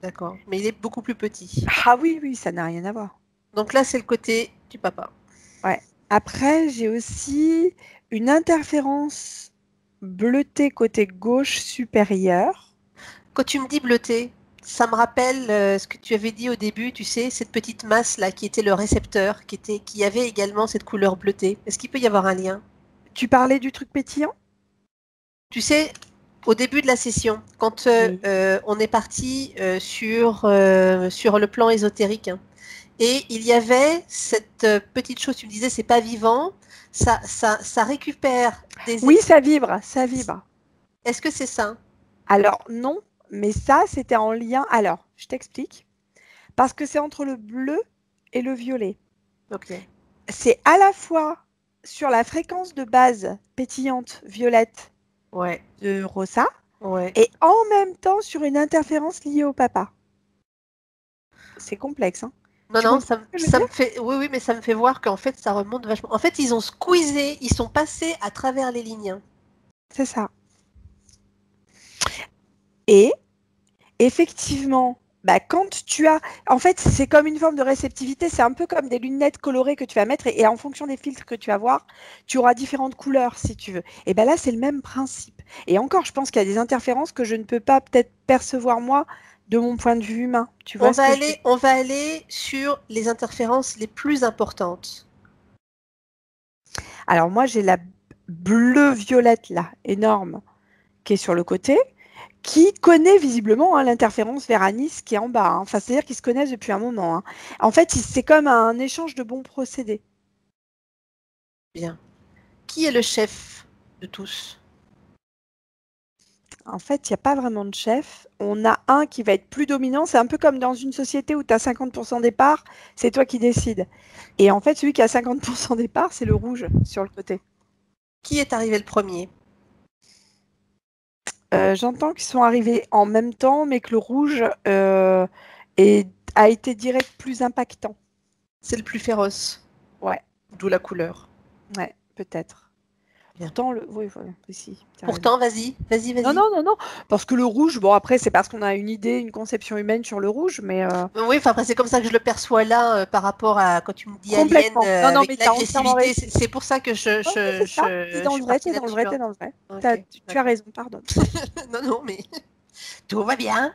D'accord. Mais il est beaucoup plus petit. Ah oui, oui, ça n'a rien à voir. Donc là, c'est le côté du papa. Ouais. Après, j'ai aussi une interférence bleutée côté gauche supérieur. Quand tu me dis bleuté, ça me rappelle ce que tu avais dit au début, tu sais, cette petite masse là qui était le récepteur, qui avait également cette couleur bleutée. Est-ce qu'il peut y avoir un lien? Tu parlais du truc pétillant? Tu sais, au début de la session, quand Oui. on est parti sur le plan ésotérique, hein, et il y avait cette petite chose, tu me disais, c'est pas vivant, ça récupère des... Oui, ça vibre, ça vibre. Est-ce que c'est ça? Alors non, mais ça, c'était en lien. Alors, je t'explique. Parce que c'est entre le bleu et le violet. Ok. C'est à la fois sur la fréquence de base pétillante violette Ouais, de Rosa ouais. et en même temps sur une interférence liée au papa. C'est complexe, hein? Non, Tu non, comprends ce que je veux dire? oui, oui, mais ça me fait voir qu'en fait, ça remonte vachement. En fait, ils ont squeezé, ils sont passés à travers les lignes. Hein. C'est ça. Et effectivement, bah, quand tu as... En fait, c'est comme une forme de réceptivité, c'est un peu comme des lunettes colorées que tu vas mettre et en fonction des filtres que tu vas voir, tu auras différentes couleurs si tu veux. Et bien là, c'est le même principe. Et encore, je pense qu'il y a des interférences que je ne peux pas peut-être percevoir moi de mon point de vue humain. Tu vois ce que je veux dire? On va aller sur les interférences les plus importantes. Alors moi, j'ai la bleu-violette là, énorme, qui est sur le côté, qui connaît visiblement hein, l'interférence vers Anis qui est en bas. Hein. Enfin, c'est-à-dire qu'ils se connaissent depuis un moment. Hein. En fait, c'est comme un échange de bons procédés. Bien. Qui est le chef de tous? En fait, il n'y a pas vraiment de chef. On a un qui va être plus dominant. C'est un peu comme dans une société où tu as 50% des parts, c'est toi qui décides. Et en fait, celui qui a 50% des parts, c'est le rouge sur le côté. Qui est arrivé le premier? J'entends qu'ils sont arrivés en même temps, mais que le rouge a été direct plus impactant. C'est le plus féroce. Ouais. D'où la couleur. Ouais, peut-être. Bien. Pourtant, oui, si. Pourtant, vas-y. Non. Parce que le rouge, bon, après, c'est parce qu'on a une idée, une conception humaine sur le rouge, mais. Oui, enfin, après, c'est comme ça que je le perçois là, par rapport à quand tu me dis alien Complètement. Non, avec mais t'as entièrement l'agressivité. raison. C'est pour ça que je C'est ça. T'es dans suis le vrai, partie t'es dans le vrai, là-dessus. t'es dans le vrai. Ok, Tu as raison, pardon. non, mais tout va bien.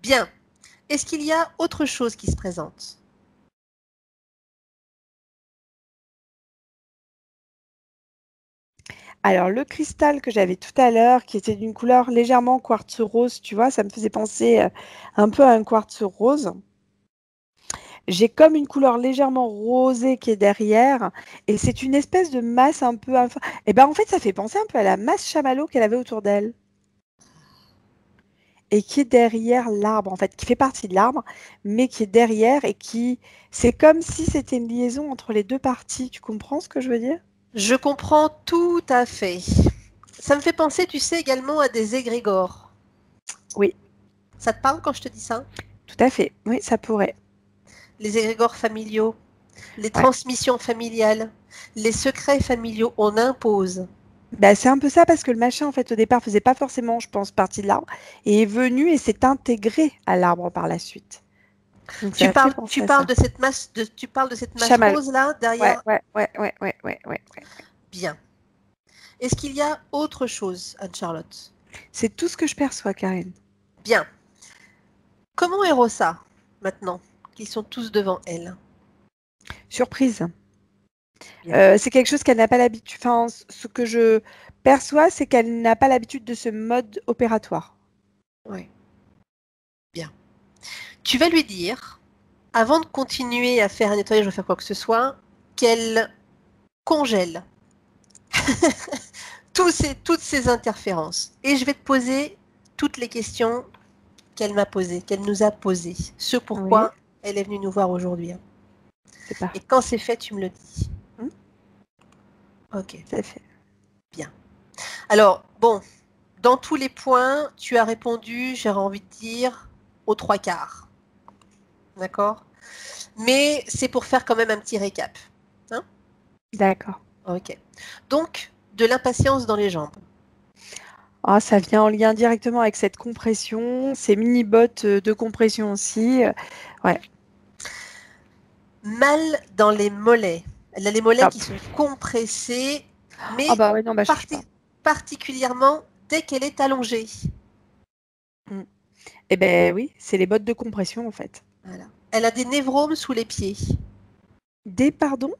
Bien. Est-ce qu'il y a autre chose qui se présente? Alors, le cristal que j'avais tout à l'heure, qui était d'une couleur légèrement quartz rose, tu vois, ça me faisait penser un peu à un quartz rose. J'ai comme une couleur légèrement rosée qui est derrière, et c'est une espèce de masse un peu... Et ben en fait, ça fait penser un peu à la masse chamallow qu'elle avait autour d'elle. Et qui est derrière l'arbre, en fait, qui fait partie de l'arbre, mais qui est derrière et qui... C'est comme si c'était une liaison entre les deux parties. Tu comprends ce que je veux dire? Je comprends tout à fait. Ça me fait penser, tu sais, également à des égrégores. Oui, Ça te parle quand je te dis ça? tout à fait. Oui, ça pourrait. Les égrégores familiaux, les Ouais. transmissions familiales, les secrets familiaux, on impose. Bah, c'est un peu ça parce que le machin, en fait, au départ, faisait pas forcément, je pense, partie de l'arbre et est venu et s'est intégré à l'arbre par la suite. Donc ça fait penser Tu à parles ça. de cette masse, tu parles de cette masse Chamallow. rose là Ouais, derrière. ouais. Bien. Est-ce qu'il y a autre chose, Anne-Charlotte? C'est tout ce que je perçois, Karine. Bien. Comment est Rosa maintenant qu'ils sont tous devant elle? Surprise. Bien. C'est quelque chose qu'elle n'a pas l'habitude. Enfin, ce que je perçois, c'est qu'elle n'a pas l'habitude de ce mode opératoire. Oui. Bien. Tu vas lui dire, avant de continuer à faire un nettoyage ou faire quoi que ce soit, qu'elle congèle toutes ces interférences. Et je vais te poser toutes les questions qu'elle m'a posées, qu'elle nous a posées. Ce Oui, pourquoi elle est venue nous voir aujourd'hui. c'est Et parfait. quand c'est fait, tu me le dis. Ok, C'est fait. bien. Alors, bon, dans tous les points, tu as répondu, j'aurais envie de dire, aux 3/4. D'accord? Mais c'est pour faire quand même un petit récap. Hein? D'accord. Ok. Donc, de l'impatience dans les jambes. Ah, ça vient en lien directement avec cette compression, ces mini-bottes de compression aussi. Ouais. Mal dans les mollets. Elle a les mollets Ah, qui sont compressés, ah mais bah ouais, non, bah cherche pas. particulièrement dès qu'elle est allongée. Eh ben oui, c'est les bottes de compression en fait. Voilà. Elle a des névromes sous les pieds. Pardon?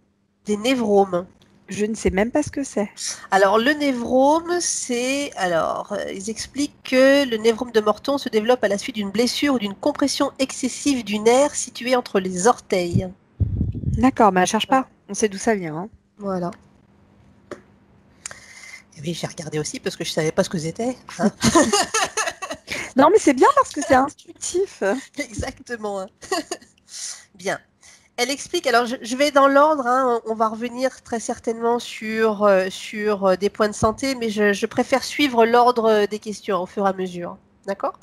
Des névromes. Je ne sais même pas ce que c'est. Alors, le névrome, c'est... Alors, ils expliquent que le névrome de Morton se développe à la suite d'une blessure ou d'une compression excessive du nerf situé entre les orteils. D'accord, bah cherche pas. On sait d'où ça vient. Hein. Voilà. Et oui, j'ai regardé aussi parce que je ne savais pas ce que c'était. Hein. Non, mais c'est bien parce que c'est intuitif. Exactement. Hein. Bien. Elle explique, alors je vais dans l'ordre, hein, on va revenir très certainement sur des points de santé, mais je préfère suivre l'ordre des questions au fur et à mesure. D'accord?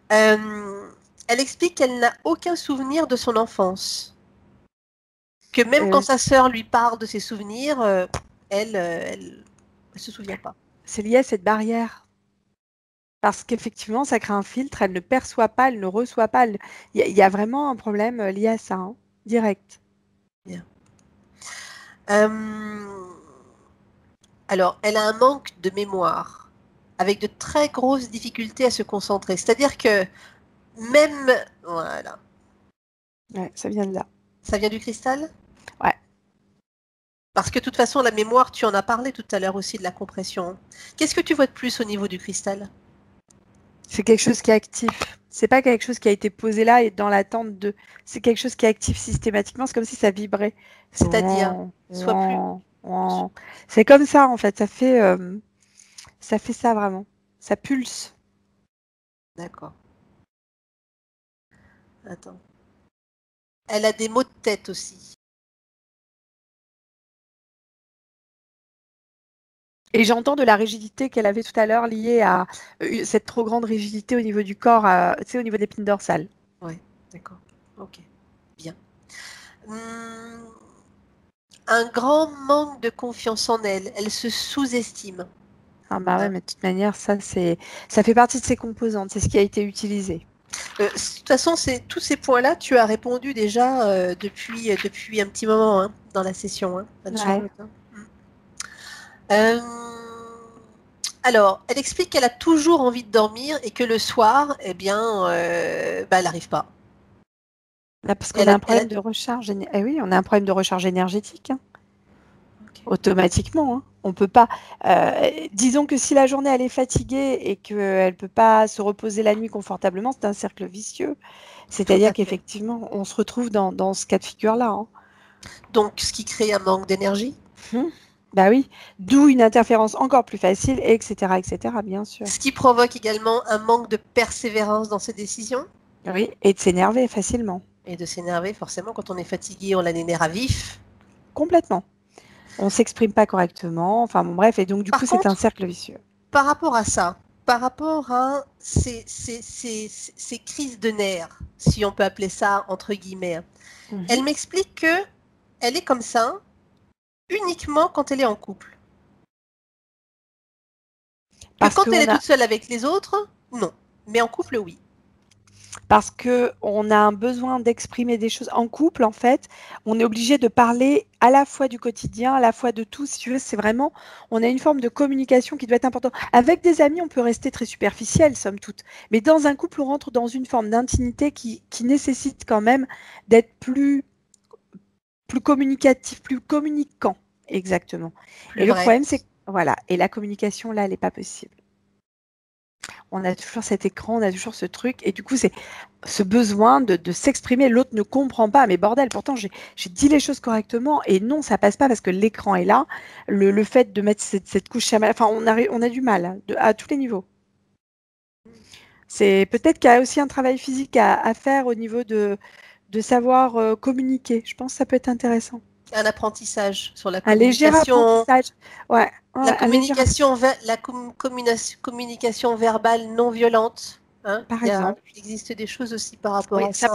Elle explique qu'elle n'a aucun souvenir de son enfance. Que même quand sa sœur lui parle de ses souvenirs, elle Elle se souvient pas. C'est lié à cette barrière. Parce qu'effectivement, ça crée un filtre, elle ne perçoit pas, elle ne reçoit pas. Il y a vraiment un problème lié à ça, hein, direct. Bien. Alors, elle a un manque de mémoire, avec de très grosses difficultés à se concentrer. C'est-à-dire que même... Voilà. Ouais, ça vient de là. Ça vient du cristal? Ouais. Parce que de toute façon, la mémoire, tu en as parlé tout à l'heure aussi de la compression. Qu'est-ce que tu vois de plus au niveau du cristal? C'est quelque chose qui est actif. C'est pas quelque chose qui a été posé là et dans l'attente de. C'est quelque chose qui est actif systématiquement. C'est comme si ça vibrait. C'est-à-dire, Ouan, soit plus... ouan, ouan. C'est comme ça en fait. Ça fait ça vraiment. Ça pulse. D'accord. Attends. Elle a des maux de tête aussi. Et j'entends de la rigidité qu'elle avait tout à l'heure liée à cette trop grande rigidité au niveau du corps, tu sais, au niveau des l'épine dorsale. Oui, d'accord. Ok, bien. Un grand manque de confiance en elle. Elle se sous-estime. Ah bah ouais, mais de toute manière, ça fait partie de ses composantes. C'est ce qui a été utilisé. De toute façon, tous ces points-là, tu as répondu déjà depuis un petit moment hein, dans la session. Hein, Ouais. Alors, elle explique qu'elle a toujours envie de dormir et que le soir, eh bien, elle n'arrive pas. Là, parce qu'on a un problème de recharge. Eh oui, on a un problème de recharge énergétique. Hein. Okay. Automatiquement. Hein. On peut pas. Disons que si la journée elle est fatiguée et qu'elle ne peut pas se reposer la nuit confortablement, c'est un cercle vicieux. C'est-à-dire qu'effectivement, on se retrouve dans ce cas de figure-là. Hein. Donc, ce qui crée un manque d'énergie. Bah oui, d'où une interférence encore plus facile, etc., bien sûr. Ce qui provoque également un manque de persévérance dans ses décisions. Oui, et de s'énerver facilement. Et de s'énerver, forcément, quand on est fatigué, on a les nerfs à vif. Complètement. On ne s'exprime pas correctement, enfin bon bref, et donc du coup c'est un cercle vicieux. Par rapport à ça, par rapport à ces crises de nerfs, si on peut appeler ça entre guillemets, elle m'explique que elle est comme ça uniquement quand elle est en couple. Parce que quand elle est toute seule avec les autres, non. Mais en couple, oui. Parce qu'on a un besoin d'exprimer des choses en couple, en fait. On est obligé de parler à la fois du quotidien, à la fois de tout. Si tu veux, c'est vraiment, on a une forme de communication qui doit être importante. Avec des amis, on peut rester très superficiel, somme toute. Mais dans un couple, on rentre dans une forme d'intimité qui nécessite quand même d'être plus communicatif, plus communicant. Exactement. Et le problème, c'est que, voilà. Et la communication, là, elle n'est pas possible. On a toujours cet écran, on a toujours ce truc, et du coup, c'est ce besoin de s'exprimer. L'autre ne comprend pas, mais bordel, pourtant, j'ai dit les choses correctement, et non, ça passe pas parce que l'écran est là. Le fait de mettre cette couche chamale, enfin, on a du mal à tous les niveaux. C'est peut-être qu'il y a aussi un travail physique à faire au niveau de savoir communiquer. Je pense que ça peut être intéressant. Un apprentissage sur la communication. Un léger apprentissage, ouais. La communication verbale non violente. Hein, par exemple. Il existe des choses aussi par rapport à ça.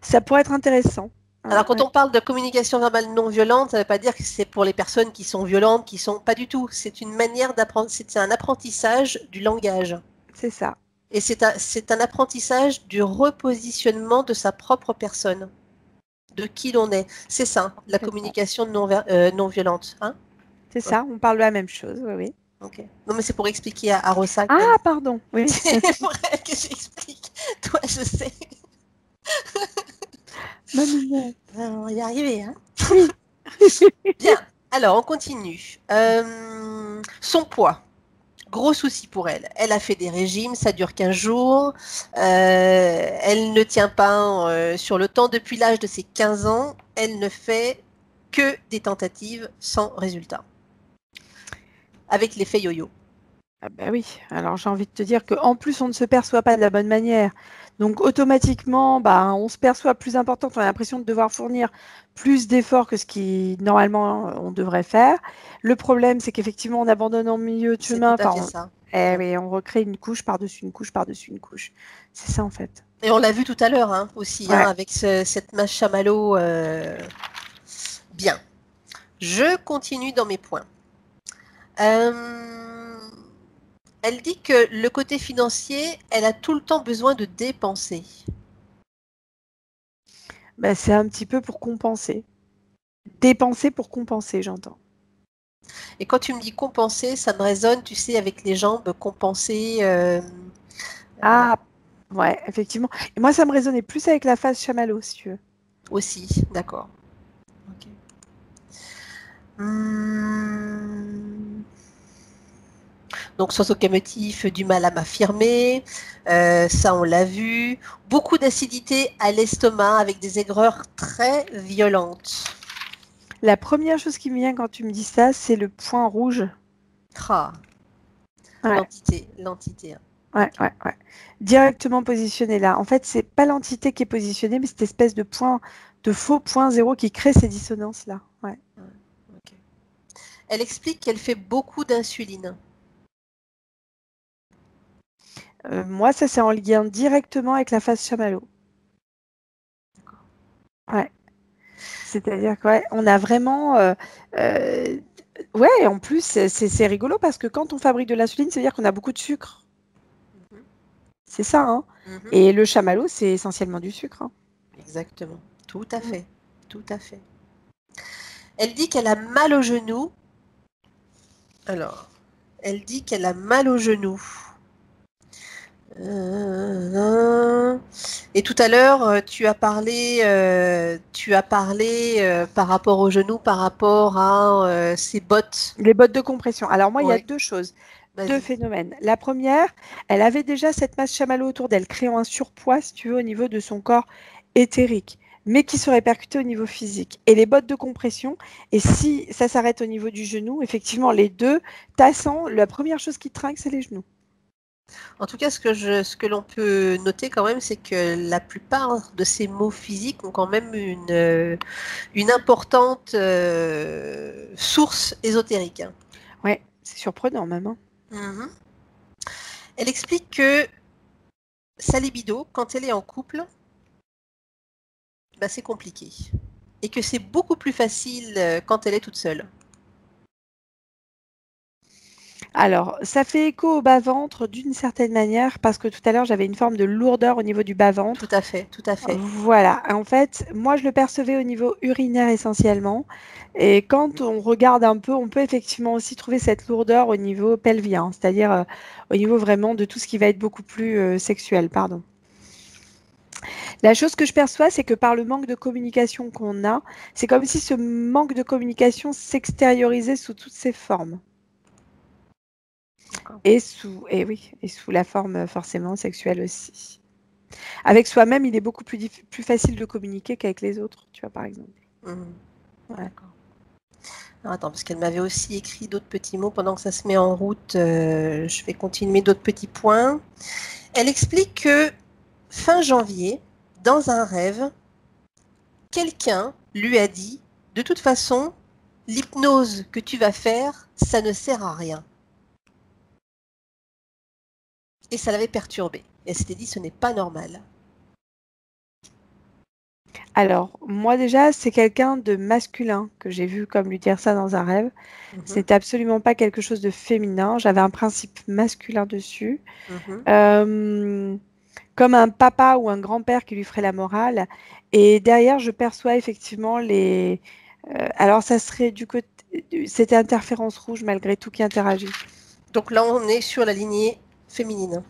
Ça pourrait être intéressant. Alors, quand on parle de communication verbale non violente, ça ne veut pas dire que c'est pour les personnes qui sont violentes, qui sont pas du tout. C'est une manière d'apprendre, c'est un apprentissage du langage. C'est ça. Et c'est un apprentissage du repositionnement de sa propre personne, de qui l'on est. C'est ça, la communication non violente. Hein, c'est ça, on parle de la même chose, oui. Okay. Non, mais c'est pour expliquer à Rossa. Ah, pardon, oui. C'est pour elle que j'explique. Toi, je sais. On va y arriver, hein. Bien, alors on continue. Son poids. Gros souci pour elle. Elle a fait des régimes, ça dure 15 jours. Elle ne tient pas sur le temps. Depuis l'âge de ses 15 ans, elle ne fait que des tentatives sans résultat. Avec l'effet yo-yo. Ah bah oui, alors j'ai envie de te dire qu'en plus on ne se perçoit pas de la bonne manière. Donc automatiquement, on se perçoit plus important, on a l'impression de devoir fournir plus d'efforts que ce qui normalement on devrait faire. Le problème, c'est qu'effectivement on abandonne en milieu de chemin. Oui, on recrée une couche par-dessus une couche par-dessus une couche. C'est ça en fait. Et on l'a vu tout à l'heure hein, aussi, ouais. Avec cette masse chamallow. Bien. Je continue dans mes points. Elle dit que le côté financier, elle a tout le temps besoin de dépenser. Bah, c'est un petit peu pour compenser. Dépenser pour compenser, j'entends. Et quand tu me dis compenser, ça me résonne, tu sais, avec les jambes, compenser. Ah, ouais, effectivement. Et moi, ça me résonnait plus avec la phase chamallow, si tu veux. Aussi, d'accord. Ok. Donc, sans aucun motif, du mal à m'affirmer, ça on l'a vu. Beaucoup d'acidité à l'estomac avec des aigreurs très violentes. La première chose qui me vient quand tu me dis ça, c'est le point rouge. Ah, Ouais, l'entité. Hein. ouais, ouais, ouais. Directement positionné là. En fait, c'est pas l'entité qui est positionnée, mais cette espèce de point, de faux point zéro qui crée ces dissonances-là. Ouais. Okay. Elle explique qu'elle fait beaucoup d'insuline. Moi, ça, c'est en lien directement avec la phase chamallow. Ouais. C'est-à-dire qu'on on a vraiment. Ouais, en plus, c'est rigolo parce que quand on fabrique de l'insuline, ça veut dire qu'on a beaucoup de sucre. Mhm. C'est ça, hein. Mhm. Et le chamallow, c'est essentiellement du sucre. Hein. Exactement. Tout à fait. Tout à fait. Elle dit qu'elle a mal au genou. Alors, elle dit qu'elle a mal au genou. Et tout à l'heure, tu as parlé par rapport au genou, par rapport à ses bottes. Les bottes de compression. Alors moi, il y a Ouais, deux choses, deux vas-y. phénomènes. La première, elle avait déjà cette masse chamallow autour d'elle, créant un surpoids, si tu veux, au niveau de son corps éthérique, mais qui se répercutait au niveau physique. Et les bottes de compression, et si ça s'arrête au niveau du genou, effectivement, les deux, tassant, la première chose qui trinque, c'est les genoux. En tout cas, ce que l'on peut noter quand même, c'est que la plupart de ces mots physiques ont quand même une importante source ésotérique. Hein. Ouais, c'est surprenant même. Hein. Mhm. Elle explique que sa libido, quand elle est en couple, bah, c'est compliqué. Et que c'est beaucoup plus facile quand elle est toute seule. Alors, ça fait écho au bas-ventre d'une certaine manière, parce que tout à l'heure, j'avais une forme de lourdeur au niveau du Tout bas-ventre. à fait, tout à fait. Voilà, en fait, moi je le percevais au niveau urinaire essentiellement. Et quand on regarde un peu, on peut effectivement aussi trouver cette lourdeur au niveau pelvien, c'est-à-dire au niveau vraiment de tout ce qui va être beaucoup plus sexuel, pardon. La chose que je perçois, c'est que par le manque de communication qu'on a, c'est comme si ce manque de communication s'extériorisait sous toutes ses formes. Et oui, et sous la forme forcément sexuelle aussi. Avec soi-même, il est beaucoup plus facile de communiquer qu'avec les autres, tu vois, par exemple. Mmh. Ouais. D'accord. Alors, attends, parce qu'elle m'avait aussi écrit d'autres petits mots. Pendant que ça se met en route, je vais continuer d'autres petits points. Elle explique que fin janvier, dans un rêve, quelqu'un lui a dit, de toute façon, l'hypnose que tu vas faire, ça ne sert à rien. Et ça l'avait perturbée. Elle s'était dit, ce n'est pas normal. Alors, moi déjà, c'est quelqu'un de masculin que j'ai vu comme lui dire ça dans un rêve. Ce n'était absolument pas quelque chose de féminin. J'avais un principe masculin dessus. Comme un papa ou un grand-père qui lui ferait la morale. Et derrière, je perçois effectivement les... alors, ça serait du côté... C'était interférence rouge malgré tout qui interagit. Donc là, on est sur la lignée féminine.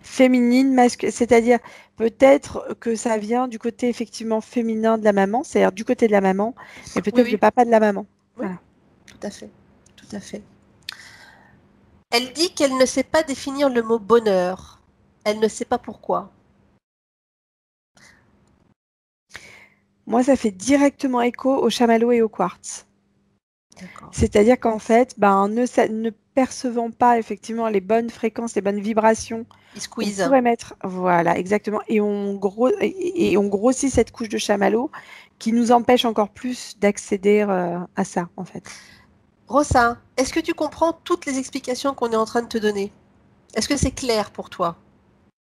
Féminine, masculine, c'est-à-dire peut-être que ça vient du côté effectivement féminin de la maman, c'est-à-dire du côté de la maman, mais peut-être Oui. le papa de la maman. Oui, Voilà. tout à fait. Tout à fait. Elle dit qu'elle ne sait pas définir le mot bonheur. Elle ne sait pas pourquoi. Moi, ça fait directement écho au chamallow et au quartz. D'accord. C'est-à-dire qu'en fait, ne percevant pas effectivement les bonnes fréquences, les bonnes vibrations, Il on squeeze. pourrait mettre, voilà, exactement, et on grossit cette couche de chamallow qui nous empêche encore plus d'accéder à ça, en fait. Rosa, est-ce que tu comprends toutes les explications qu'on est en train de te donner? Est-ce que c'est clair pour toi?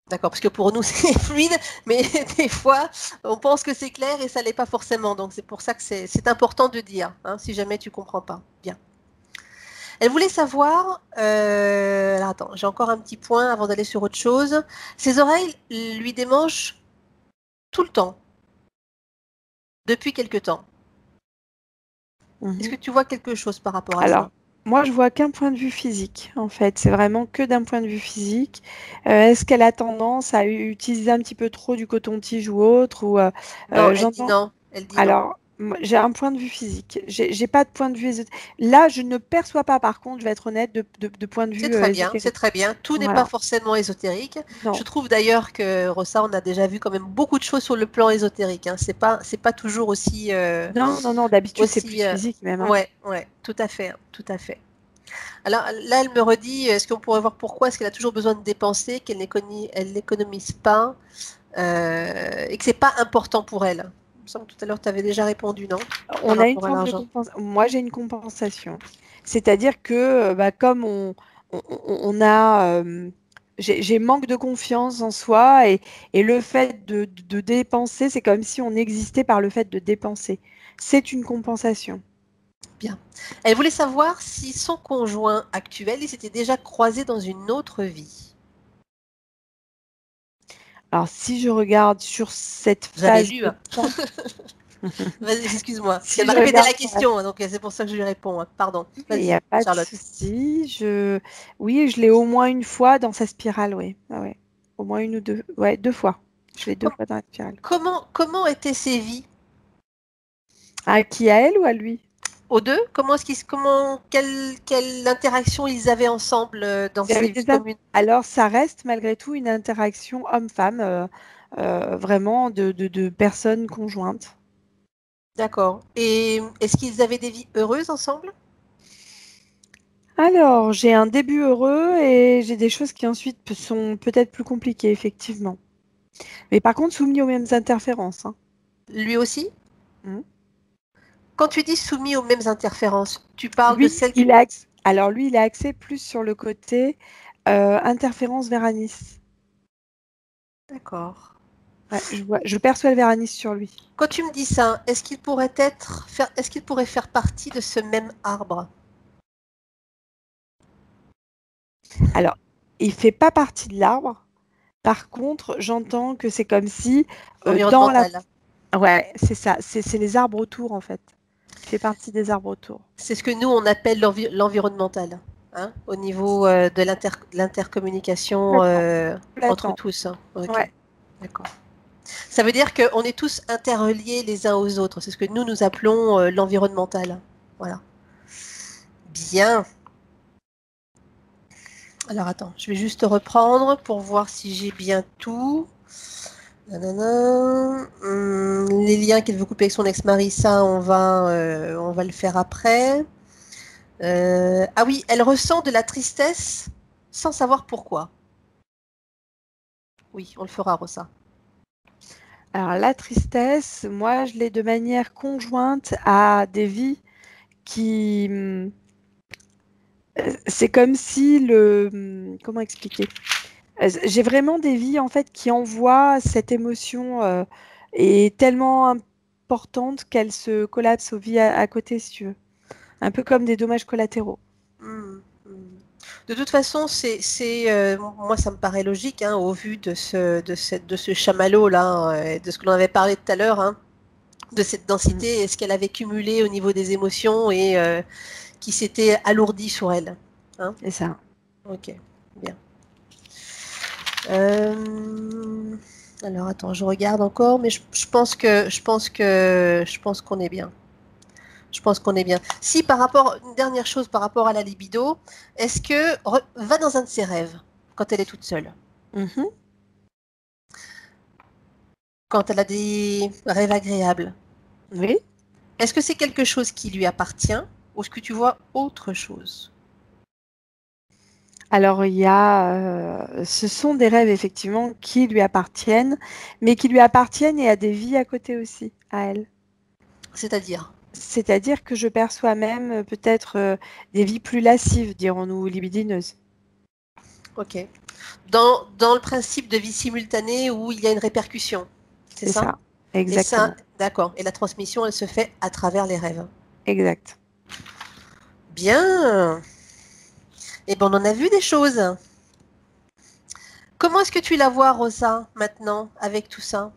D'accord, parce que pour nous c'est fluide, mais des fois on pense que c'est clair et ça l'est pas forcément. Donc c'est pour ça que c'est important de dire, hein, si jamais tu comprends pas. Bien. Elle voulait savoir, alors attends, j'ai encore un petit point avant d'aller sur autre chose. Ses oreilles lui démangent tout le temps, depuis quelque temps. Est-ce que tu vois quelque chose par rapport à Alors, ça? moi, je vois qu'un point de vue physique, en fait. C'est vraiment que d'un point de vue physique. Est-ce qu'elle a tendance à utiliser un petit peu trop du coton-tige ou autre ou, Non, elle dit j'entends. non. Elle dit non. Alors, moi, j'ai un point de vue physique. J'ai pas de point de vue ésotérique. Là, je ne perçois pas, par contre, je vais être honnête, de point de C'est vue très bien, c'est ésotérique. très bien. Tout n'est pas Voilà. forcément ésotérique. Je Non. trouve d'ailleurs que Rossa, on a déjà vu quand même beaucoup de choses sur le plan ésotérique, hein. C'est pas toujours aussi, Non, non, non. D'habitude, c'est plus aussi. physique même, hein. Ouais, ouais, tout à fait, hein, tout à fait. Alors là, elle me redit, est-ce qu'on pourrait voir pourquoi est-ce qu'elle a toujours besoin de dépenser, elle n'économise pas, et que c'est pas important pour elle. Il me semble que tout à l'heure, tu avais déjà répondu, non? Par On a une rapport à forme de l'argent. compensation. Moi, j'ai une compensation. C'est-à-dire que, comme on a, j'ai manque de confiance en soi et le fait de dépenser, c'est comme si on existait par le fait de dépenser. C'est une compensation. Bien. Elle voulait savoir si son conjoint actuel, il s'était déjà croisé dans une autre vie. Alors, si je regarde sur cette J'avais phase lu, de hein. temps, Vas-y, excuse-moi. Parce qu'elle si m'a je répété regarde la question, hein, donc c'est pour ça que je lui réponds, hein. Pardon. il n'y Vas-y, a pas de Charlotte. souci. Oui, je l'ai au moins une fois dans sa spirale, oui. Ah ouais. Au moins une ou deux. Ouais, deux fois. Je l'ai deux Com- fois dans la spirale. comment étaient ces vies? À qui, à elle ou à lui? Aux deux? Quelle interaction ils avaient ensemble dans Il y avait ces vies des communes? Alors, ça reste malgré tout une interaction homme-femme, vraiment de personnes conjointes. D'accord. Et est-ce qu'ils avaient des vies heureuses ensemble? Alors, j'ai un début heureux et j'ai des choses qui ensuite sont peut-être plus compliquées, effectivement. Mais par contre, soumis aux mêmes interférences, hein. Lui aussi? Mm. Quand tu dis soumis aux mêmes interférences, tu parles de Lui, celles que... alors lui, il a axé plus sur le côté interférence Véranis. D'accord. Ouais, je perçois le Véranis sur lui. Quand tu me dis ça, est-ce qu'il pourrait faire partie de ce même arbre? Alors, il fait pas partie de l'arbre. Par contre, j'entends que c'est comme si dans la... Environnemental. Ouais, c'est ça. C'est les arbres autour, en fait. Il fait partie des arbres autour. C'est ce que nous, on appelle l'environnemental, hein, au niveau de l'intercommunication Complètement. entre Complètement. tous, hein. Ok, Ouais. d'accord. Ça veut dire qu'on est tous interreliés les uns aux autres. C'est ce que nous appelons l'environnemental. Voilà. Bien. Alors attends, je vais juste reprendre pour voir si j'ai bien tout. Nanana. Les liens qu'elle veut couper avec son ex-mari, ça, on va le faire après. Ah oui, elle ressent de la tristesse sans savoir pourquoi. Oui, on le fera, Rosa. Alors, la tristesse, moi, je l'ai de manière conjointe à des vies qui... c'est comme si comment expliquer? J'ai vraiment des vies, en fait, qui envoient cette émotion est tellement importante qu'elle se collapse aux vies à côté, si tu veux. Un peu comme des dommages collatéraux. Hmm, hmm. De toute façon, moi, ça me paraît logique, hein, au vu de ce chamallow-là, de ce que l'on avait parlé tout à l'heure, hein, de cette Mm. densité et ce qu'elle avait cumulé au niveau des émotions et qui s'était alourdi sur elle. Hein. C'est ça. Ok, bien. Euh, Alors attends, je regarde encore, mais je pense qu'on est bien. Je pense qu'on est bien. Si par rapport, une dernière chose par rapport à la libido, est-ce que va dans un de ses rêves quand elle est toute seule, Mhm. quand elle a des rêves agréables, Oui. est-ce que c'est quelque chose qui lui appartient ou est-ce que tu vois autre chose? Alors, ce sont des rêves effectivement qui lui appartiennent, mais qui lui appartiennent et à des vies à côté aussi, à elle. C'est-à-dire, C'est-à-dire que je perçois même peut-être des vies plus lascives, dirons-nous, libidineuses. ok. Dans le principe de vie simultanée où il y a une répercussion, c'est C'est ça? ça, Et ça, exactement. d'accord. Et la transmission, elle se fait à travers les rêves. Exact. Bien. Eh ben, on en a vu des choses. Comment est-ce que tu la vois, Rosa, maintenant, avec tout ça?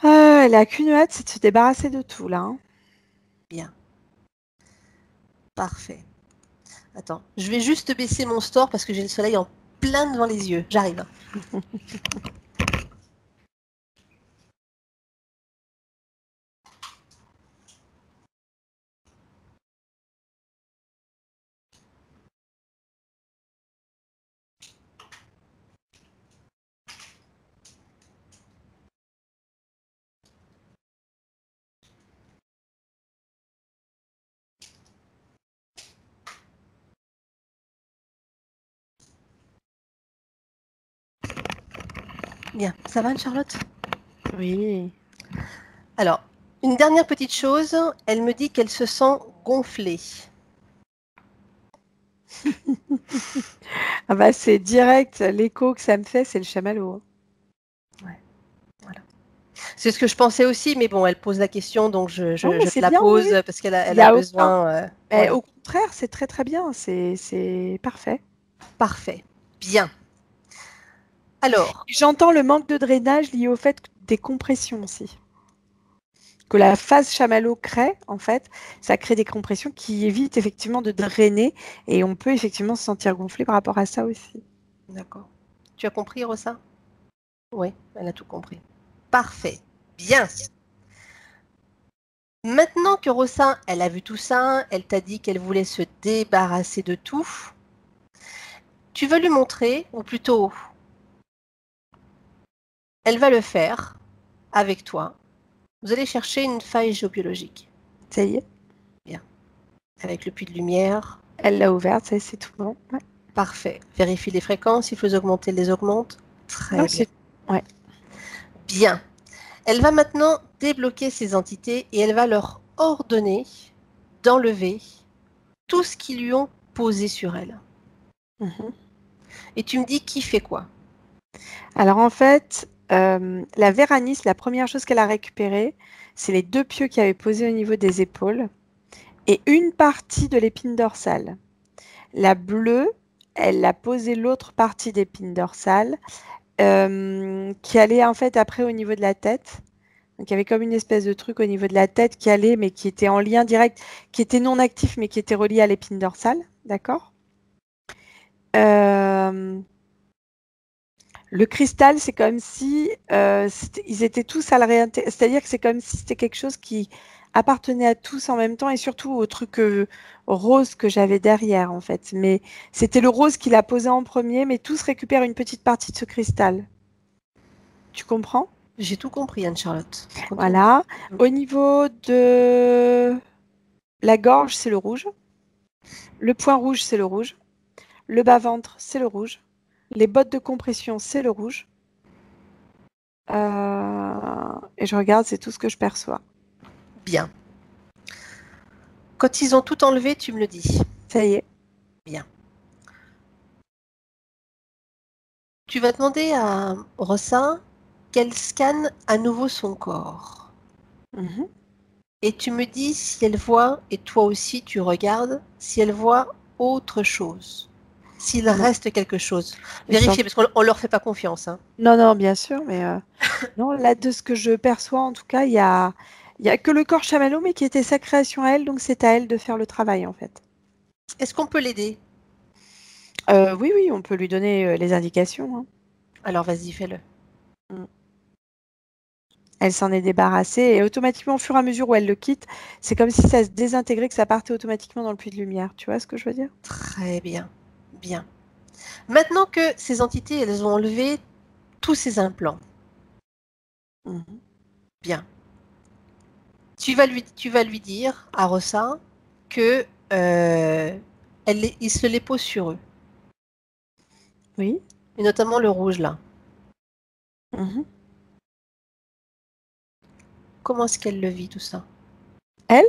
Elle a qu'une hâte, c'est de se débarrasser de tout, là. Hein. Bien, parfait. Attends, je vais juste baisser mon store parce que j'ai le soleil en plein devant les yeux. J'arrive. Bien, ça va, Charlotte? Oui. Alors, une dernière petite chose, elle me dit qu'elle se sent gonflée. Ah bah, c'est direct, l'écho que ça me fait, c'est le chamallow. C'est ce que je pensais aussi, mais bon, elle pose la question, donc Non, mais je te c'est la bien, oui, pose oui. parce Il elle y a a aucun. besoin. Mais Voilà, au contraire, c'est très très bien, c'est parfait. parfait. Bien. Alors, J'entends le manque de drainage lié au fait des compressions aussi. Que la phase chamallow crée, en fait, ça crée des compressions qui évitent effectivement de drainer et on peut effectivement se sentir gonflé par rapport à ça aussi. d'accord. Tu as compris, Rosa? Oui, elle a tout compris. Parfait. Bien. Maintenant que Rosa, elle a vu tout ça, elle t'a dit qu'elle voulait se débarrasser de tout, tu veux lui montrer, ou plutôt, elle va le faire avec toi. Vous allez chercher une faille géobiologique. Ça y est, Bien. Avec le puits de lumière. elle l'a ouverte, ça y est, c'est tout bon. Ouais. Parfait. Vérifie les fréquences, il faut les augmenter, les augmente. Non, Très bien. c'est... Ouais. Bien. Elle va maintenant débloquer ces entités et elle va leur ordonner d'enlever tout ce qu'ils lui ont posé sur elle. Mhm. Et tu me dis qui fait quoi? Alors en fait, la Véranis, la première chose qu'elle a récupérée, c'est les 2 pieux qui avaient posé au niveau des épaules et une partie de l'épine dorsale. La bleue, elle a posé l'autre partie d'épine dorsale qui allait en fait après au niveau de la tête. Donc il y avait comme une espèce de truc au niveau de la tête qui allait, mais qui était en lien direct, qui était non actif, mais qui était relié à l'épine dorsale. D'accord. Le cristal, c'est comme si ils étaient tous à le réintégrer. C'est-à-dire que c'est comme si c'était quelque chose qui appartenait à tous en même temps et surtout au truc rose que j'avais derrière en fait. Mais c'était le rose qu'il a posé en premier, mais tous récupèrent une petite partie de ce cristal. Tu comprends? J'ai tout compris, Anne-Charlotte. Continue. Voilà. Au niveau de la gorge, c'est le rouge. Le point rouge, c'est le rouge. Le bas-ventre, c'est le rouge. Les bottes de compression, c'est le rouge. Et je regarde, c'est tout ce que je perçois. Bien. Quand ils ont tout enlevé, tu me le dis. Ça y est. Bien. Tu vas demander à Rossa qu'elle scanne à nouveau son corps. Mhm. Et tu me dis si elle voit, et toi aussi tu regardes, si elle voit autre chose. S'il Non. reste quelque chose. Ils sont- Vérifiez, parce qu'on ne leur fait pas confiance. Hein. Non, non, bien sûr, mais non, là, de ce que je perçois, en tout cas, il y a que le corps chamallow, mais qui était sa création à elle, donc c'est à elle de faire le travail, en fait. Est-ce qu'on peut l'aider? Oui, oui, on peut lui donner les indications. Hein. Alors vas-y, fais-le. Mm. Elle s'en est débarrassée et automatiquement, au fur et à mesure où elle le quitte, c'est comme si ça se désintégrait, que ça partait automatiquement dans le puits de lumière. Tu vois ce que je veux dire? Très bien. Bien. Maintenant que ces entités, elles ont enlevé tous ces implants. Mhm. Bien. Tu vas lui dire à Rossa que il se les pose sur eux. Oui. Et notamment le rouge là. Mhm. Comment est-ce qu'elle le vit tout ça? Elle,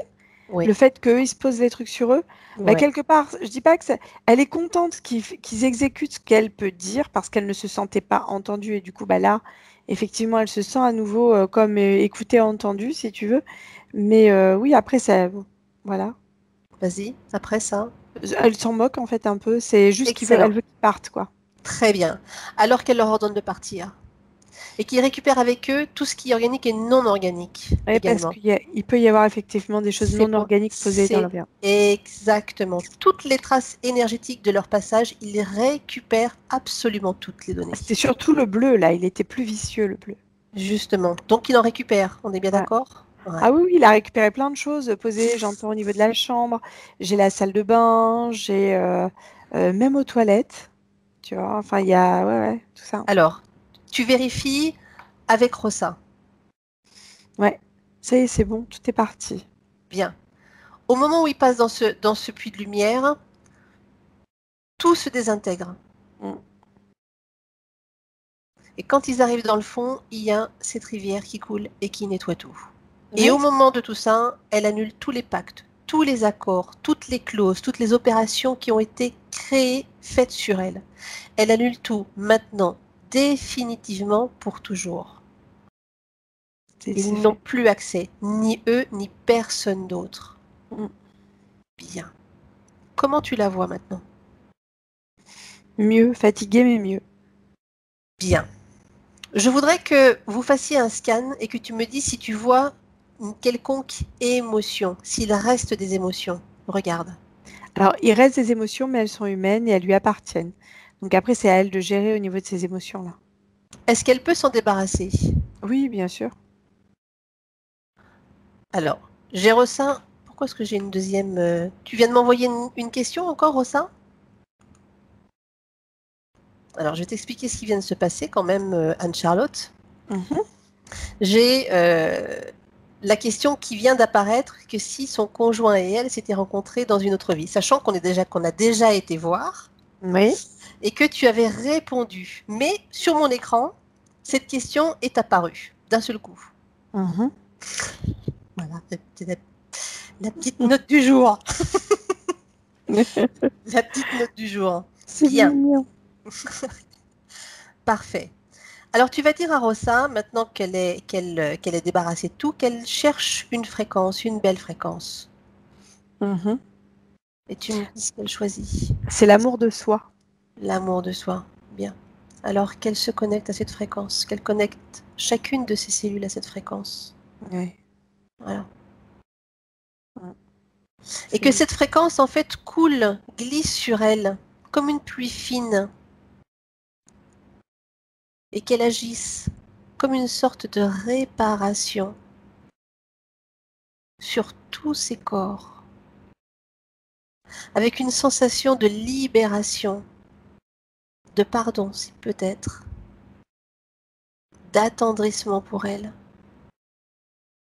Oui. le fait qu'eux, ils se posent des trucs sur eux, bah, Ouais. quelque part, je dis pas que elle est contente qu'ils exécutent ce qu'elle peut dire parce qu'elle ne se sentait pas entendue et du coup, bah là, effectivement, elle se sent à nouveau comme écoutée, entendue, si tu veux. Mais oui, après, ça, bon, voilà. Vas-y. Après ça. Elle s'en moque en fait un peu. C'est juste Excellent. elle veut qu'ils partent, quoi. Très bien. Alors qu'elle leur ordonne de partir. Et qu'ils récupèrent avec eux tout ce qui est organique et non organique Ouais, parce également. qu'il peut y avoir effectivement des choses non organiques posées dans C'est l'avion. exactement. Toutes les traces énergétiques de leur passage, ils récupèrent absolument toutes les données. C'était surtout le bleu, là. Il était plus vicieux, le bleu. Justement. Donc il en récupère, on est bien Ouais. d'accord? Ouais. Ah oui, oui, il a récupéré plein de choses posées, j'entends au niveau de la chambre. J'ai la salle de bain, j'ai même aux toilettes. Tu vois, enfin, il y a ouais, tout ça. Alors, tu vérifies avec Rossa. Ouais, ça y est, c'est bon, tout est parti. Bien. Au moment où ils passent dans ce puits de lumière, tout se désintègre. Mm. Et quand ils arrivent dans le fond, il y a cette rivière qui coule et qui nettoie tout. Et Ouais. au moment de tout ça, elle annule tous les pactes, tous les accords, toutes les clauses, toutes les opérations qui ont été créées, faites sur elle. Elle annule tout maintenant, définitivement, pour toujours. C'est Ils n'ont fait. plus accès, ni eux, ni personne d'autre. Mm. Bien. Comment tu la vois maintenant? Mieux, fatigué, mais mieux. Bien. Je voudrais que vous fassiez un scan et que tu me dises si tu vois une quelconque émotion, s'il reste des émotions. Regarde. Alors, il reste des émotions, mais elles sont humaines et elles lui appartiennent. Donc après, c'est à elle de gérer au niveau de ces émotions-là. Est-ce qu'elle peut s'en débarrasser? Oui, bien sûr. Alors, j'ai Rossin. Pourquoi est-ce que j'ai une deuxième Tu viens de m'envoyer une question encore, Rossin? Alors, je vais t'expliquer ce qui vient de se passer quand même, Anne-Charlotte. Mhm. J'ai la question qui vient d'apparaître que si son conjoint et elle s'étaient rencontrés dans une autre vie, sachant qu'on a déjà été voir Oui. et que tu avais répondu. Mais sur mon écran, cette question est apparue d'un seul coup. Mhm. Voilà, la petite note du jour. La petite note du jour. C'est Bien, mignon. parfait. Alors tu vas dire à Rosa, maintenant qu'elle est débarrassée de tout, qu'elle cherche une fréquence, une belle fréquence. Mhm. Et tu me dis ce qu'elle choisit. C'est l'amour de soi. L'amour de soi. Bien. Alors qu'elle se connecte à cette fréquence, qu'elle connecte chacune de ses cellules à cette fréquence. Ouais. Voilà. Mm. Et que cette fréquence, en fait, coule, glisse sur elle, comme une pluie fine. Et qu'elle agisse comme une sorte de réparation sur tous ses corps, avec une sensation de libération, de pardon, si peut-être, d'attendrissement pour elle,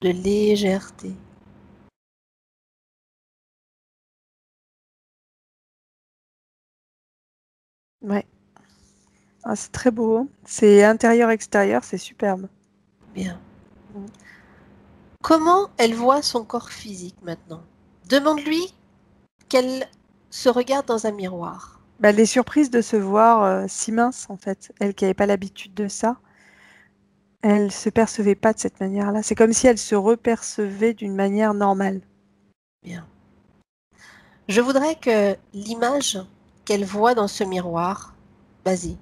de légèreté. Ouais. Ah, c'est très beau, hein. C'est intérieur-extérieur, c'est superbe. Bien. Mm. Comment elle voit son corps physique maintenant? Demande-lui qu'elle se regarde dans un miroir. Bah, elle est surprise de se voir si mince, en fait. Elle qui n'avait pas l'habitude de ça, elle se percevait pas de cette manière-là. C'est comme si elle se repercevait d'une manière normale. Bien. Je voudrais que l'image qu'elle voit dans ce miroir, vas-y.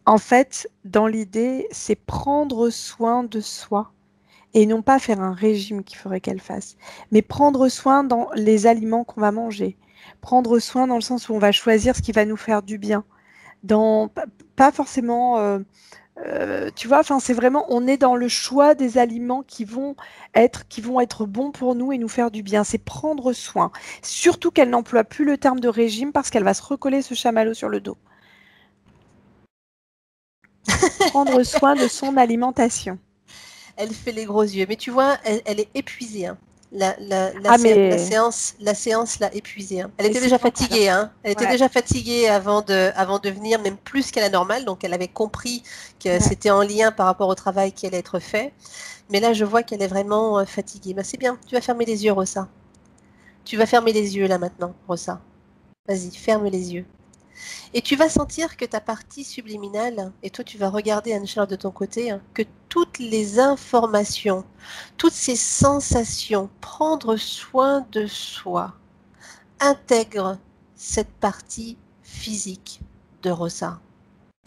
En fait, dans l'idée, c'est prendre soin de soi et non pas faire un régime qu'il faudrait qu'elle fasse, mais prendre soin dans les aliments qu'on va manger, prendre soin dans le sens où on va choisir ce qui va nous faire du bien, dans pas forcément, tu vois, enfin c'est vraiment, on est dans le choix des aliments qui vont être bons pour nous et nous faire du bien. C'est prendre soin, surtout qu'elle n'emploie plus le terme de régime parce qu'elle va se recoller ce chamallow sur le dos. Prendre soin de son alimentation. Elle fait les gros yeux, mais tu vois, elle est épuisée. Hein. Ah mais La séance l'a épuisée. Hein. Elle mais était c'est déjà normal. fatiguée. Hein. Elle était Ouais, déjà fatiguée avant de venir, même plus qu'à la normale. Donc elle avait compris que ouais. c'était en lien par rapport au travail qui allait être fait. Mais là, je vois qu'elle est vraiment fatiguée. Bah, c'est bien. Tu vas fermer les yeux, Rosa. Tu vas fermer les yeux là maintenant, Rosa. Vas-y, ferme les yeux. Et tu vas sentir que ta partie subliminale, et toi tu vas regarder Anne-Charlotte de ton côté, hein, que toutes les informations, toutes ces sensations, prendre soin de soi, intègrent cette partie physique de Rosa.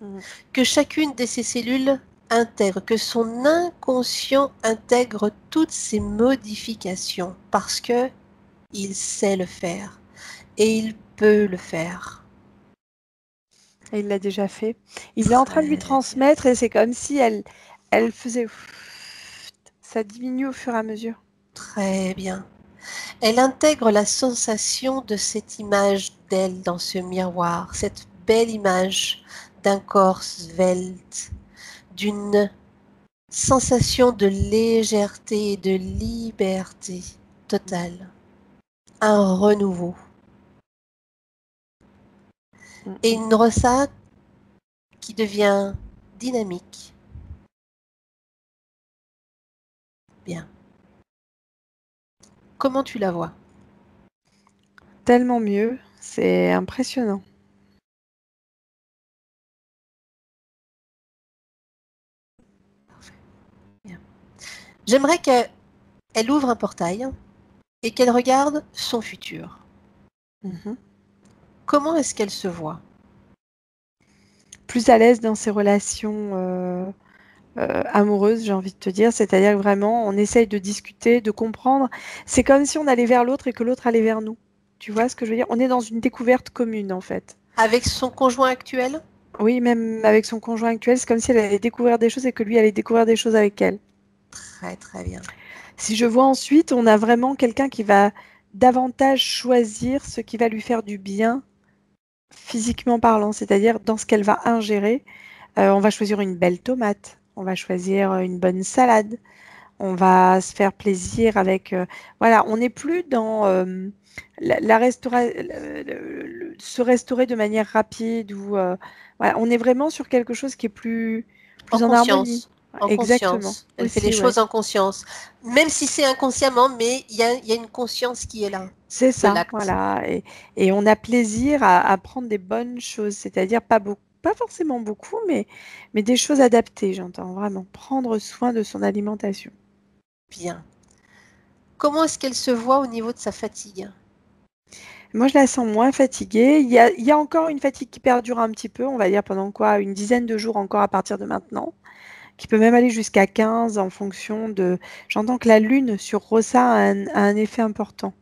Mhm. Que chacune de ces cellules intègre, que son inconscient intègre toutes ces modifications parce que il sait le faire et il peut le faire. Et il l'a déjà fait. Il est en train de lui transmettre et c'est comme si elle faisait... Ça diminue au fur et à mesure. Très bien. Elle intègre la sensation de cette image d'elle dans ce miroir, cette belle image d'un corps svelte, d'une sensation de légèreté et de liberté totale, un renouveau. Et une Rosa qui devient dynamique. Bien. Comment tu la vois? Tellement mieux, c'est impressionnant. Bien. J'aimerais qu'elle ouvre un portail et qu'elle regarde son futur. Mhm. Comment est-ce qu'elle se voit? Plus à l'aise dans ses relations amoureuses, j'ai envie de te dire. C'est-à-dire que vraiment, on essaye de discuter, de comprendre. C'est comme si on allait vers l'autre et que l'autre allait vers nous. Tu vois ce que je veux dire? On est dans une découverte commune, en fait. Avec son conjoint actuel? Oui, même avec son conjoint actuel, c'est comme si elle allait découvrir des choses et que lui allait découvrir des choses avec elle. Très très bien. Si je vois ensuite, on a vraiment quelqu'un qui va davantage choisir ce qui va lui faire du bien physiquement parlant, c'est-à-dire dans ce qu'elle va ingérer. On va choisir une belle tomate, on va choisir une bonne salade, on va se faire plaisir avec... voilà, on n'est plus dans se restaurer de manière rapide ou voilà, on est vraiment sur quelque chose qui est En plus en harmonie. conscience. En Exactement, conscience. Elle fait les aussi, ouais. choses en conscience. Même si c'est inconsciemment, mais il y a une conscience qui est là, C'est de ça, l'acte. voilà. Et on a plaisir à prendre des bonnes choses, c'est-à-dire pas beaucoup, pas forcément beaucoup, mais des choses adaptées, j'entends vraiment. Prendre soin de son alimentation. Bien. Comment est-ce qu'elle se voit au niveau de sa fatigue? Moi, je la sens moins fatiguée. Il y a encore une fatigue qui perdure un petit peu, on va dire pendant quoi? Une dizaine de jours encore à partir de maintenant, qui peut même aller jusqu'à 15 en fonction de... J'entends que la lune sur Rosa a un effet important.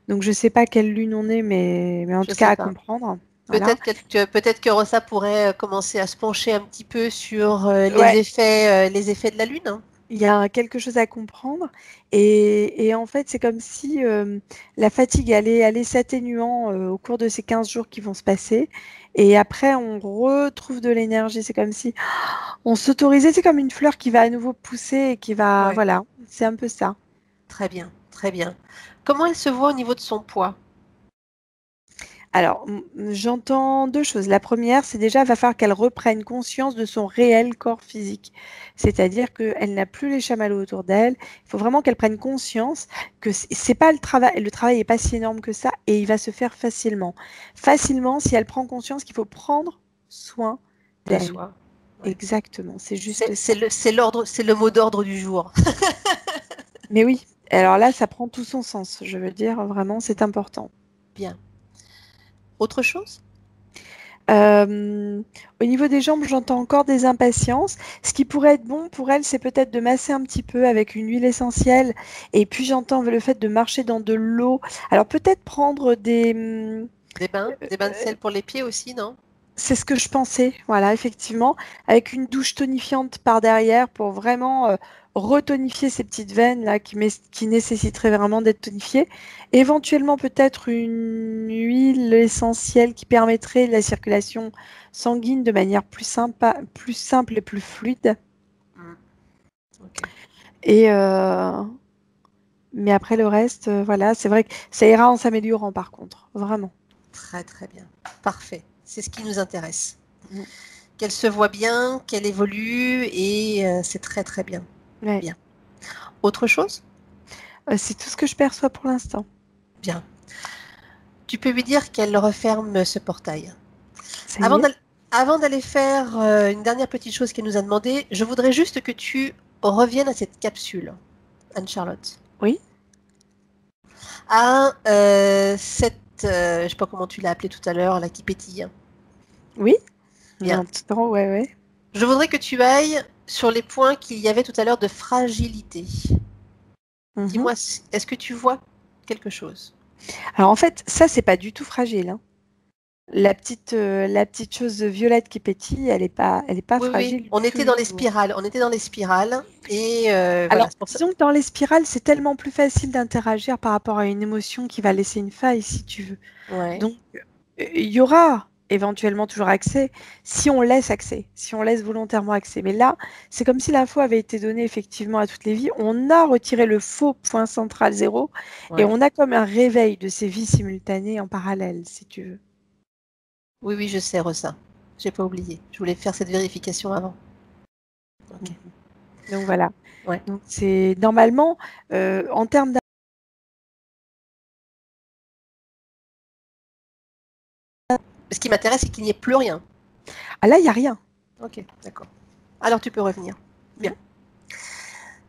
Donc, je ne sais pas quelle lune on est, mais en Je tout sais cas à pas. comprendre. Voilà. Peut-être que Rosa pourrait commencer à se pencher un petit peu sur Ouais, les effets de la Lune, hein. il y a quelque chose à comprendre et en fait, c'est comme si la fatigue allait s'atténuant au cours de ces 15 jours qui vont se passer et après, on retrouve de l'énergie. C'est comme si on s'autorisait, c'est comme une fleur qui va à nouveau pousser et qui va... Ouais. Voilà, c'est un peu ça. Très bien, très bien. Comment elle se voit au niveau de son poids? Alors, j'entends deux choses. La première, c'est déjà, il va falloir qu'elle reprenne conscience de son réel corps physique. C'est-à-dire qu'elle n'a plus les chamallows autour d'elle. Il faut vraiment qu'elle prenne conscience que c'est pas le travail n'est pas si énorme que ça et il va se faire facilement. Facilement, si elle prend conscience qu'il faut prendre soin De d'elle. soi. Ouais. Exactement, c'est juste ça. C'est le mot d'ordre du jour. Mais oui, alors là, ça prend tout son sens. Je veux dire, vraiment, c'est important. Bien. Autre chose? Euh, Au niveau des jambes, j'entends encore des impatiences. Ce qui pourrait être bon pour elle, c'est peut-être de masser un petit peu avec une huile essentielle. Et puis j'entends le fait de marcher dans de l'eau. Alors peut-être prendre Des bains de sel pour les pieds aussi, non? c'est ce que je pensais, voilà, effectivement, avec une douche tonifiante par derrière pour vraiment retonifier ces petites veines là qui nécessiteraient vraiment d'être tonifiées. Éventuellement peut-être une huile essentielle qui permettrait la circulation sanguine de manière plus simple et plus fluide. Mm. Ok. Et mais après le reste, voilà, c'est vrai que ça ira en s'améliorant par contre, vraiment. Très très bien. Parfait. C'est ce qui nous intéresse. Mm. Qu'elle se voit bien, qu'elle évolue et c'est très très bien. Ouais. Bien. Autre chose? C'est tout ce que je perçois pour l'instant. Bien. Tu peux lui dire qu'elle referme ce portail. Ça Avant y est? d'aller Avant d'aller faire une dernière petite chose qu'elle nous a demandé, je voudrais juste que tu reviennes à cette capsule, Anne-Charlotte. Oui? À je sais pas comment tu l'as appelée tout à l'heure, là, qui pétille. Oui. Bien. Maintenant, ouais. Je voudrais que tu ailles sur les points qu'il y avait tout à l'heure de fragilité. Mhm. Dis-moi, est-ce que tu vois quelque chose? Alors en fait, ça, c'est pas du tout fragile, hein. La petite chose violette qui pétille, elle est pas Oui, fragile on du était tout, dans du les tout. spirales. On était dans les spirales. Et voilà, Alors, c'est pour ça. disons que dans les spirales, c'est tellement plus facile d'interagir par rapport à une émotion qui va laisser une faille, si tu veux. Ouais. Donc, il y aura éventuellement toujours accès si on laisse accès, si on laisse volontairement accès. Mais là, c'est comme si l'info avait été donnée effectivement à toutes les vies. On a retiré le faux point central 0 et Ouais. on a comme un réveil de ces vies simultanées en parallèle, si tu veux. Oui, oui, je sais, Rosa. J'ai pas oublié. Je voulais faire cette vérification avant. Ok. Donc voilà. Ouais. Donc c'est normalement en termes Ce qui m'intéresse, c'est qu'il n'y ait plus rien. ah là, il n'y a rien. Ok, d'accord. Alors tu peux revenir. Bien.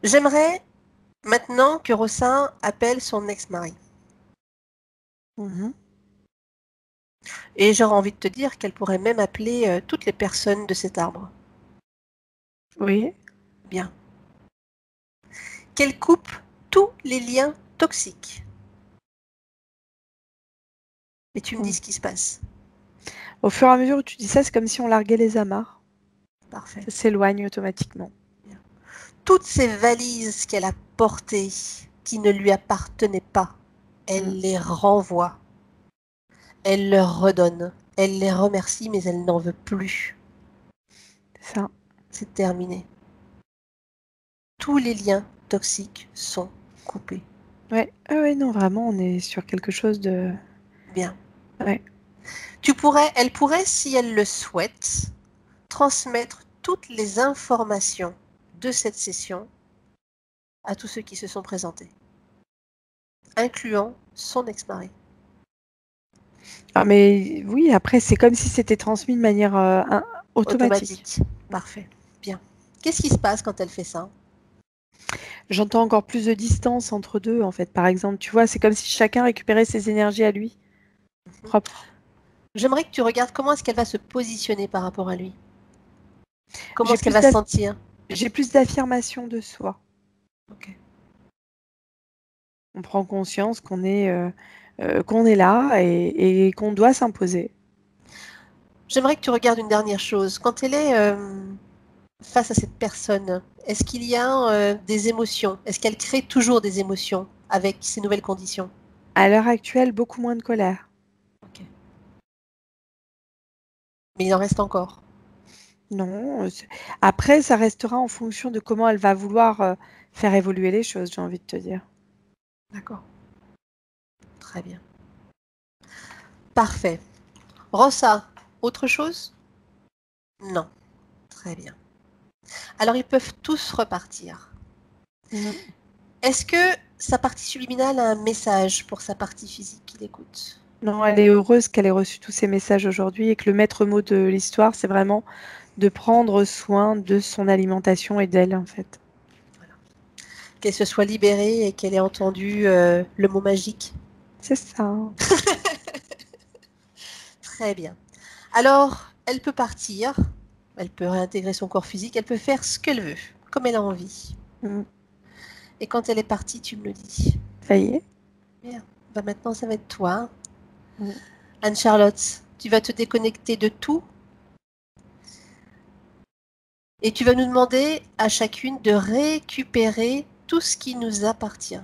J'aimerais maintenant que Rosa appelle son ex-mari. Mhm. Et j'aurais envie de te dire qu'elle pourrait même appeler toutes les personnes de cet arbre. Oui. Bien. Qu'elle coupe tous les liens toxiques. Et tu me dis ce qui se passe. Au fur et à mesure où tu dis ça, c'est comme si on larguait les amarres. Parfait. Ça s'éloigne automatiquement. Toutes ces valises qu'elle a portées, qui ne lui appartenaient pas, elle les renvoie. Elle leur redonne. Elle les remercie, mais elle n'en veut plus. C'est ça. C'est terminé. Tous les liens toxiques sont coupés. Ouais. Ah ouais, non, vraiment, on est sur quelque chose de. Bien. Ouais. Elle pourrait, si elle le souhaite, transmettre toutes les informations de cette session à tous ceux qui se sont présentés, incluant son ex-mari. Ah, mais oui, après, c'est comme si c'était transmis de manière automatique. Automatique. Parfait. Bien. Qu'est-ce qui se passe quand elle fait ça? J'entends encore plus de distance entre deux, en fait. Par exemple, tu vois, c'est comme si chacun récupérait ses énergies à lui, propres. J'aimerais que tu regardes comment est-ce qu'elle va se positionner par rapport à lui. Comment J'ai est-ce qu'elle plus va se sentir? d'affirmation de soi. Ok. On prend conscience qu'on est là et qu'on doit s'imposer. J'aimerais que tu regardes une dernière chose. Quand elle est face à cette personne, est-ce qu'il y a des émotions? Est-ce qu'elle crée toujours des émotions avec ces nouvelles conditions? À l'heure actuelle, beaucoup moins de colère. Ok. Mais il en reste encore. Non. Après, ça restera en fonction de comment elle va vouloir faire évoluer les choses, j'ai envie de te dire. D'accord. Très bien. Parfait. Rosa, autre chose? Non. Très bien. Alors ils peuvent tous repartir. Mhm. Est-ce que sa partie subliminale a un message pour sa partie physique qu'il écoute? Non, elle est heureuse qu'elle ait reçu tous ces messages aujourd'hui et que le maître mot de l'histoire, c'est vraiment de prendre soin de son alimentation et d'elle, en fait. Voilà. Qu'elle se soit libérée et qu'elle ait entendu le mot magique. C'est ça. Très bien. Alors, elle peut partir, elle peut réintégrer son corps physique, elle peut faire ce qu'elle veut, comme elle a envie. Mhm. Et quand elle est partie, tu me le dis. Ça y est. Bien. Bah maintenant, ça va être toi. Mhm. Anne-Charlotte, tu vas te déconnecter de tout et tu vas nous demander à chacune de récupérer tout ce qui nous appartient.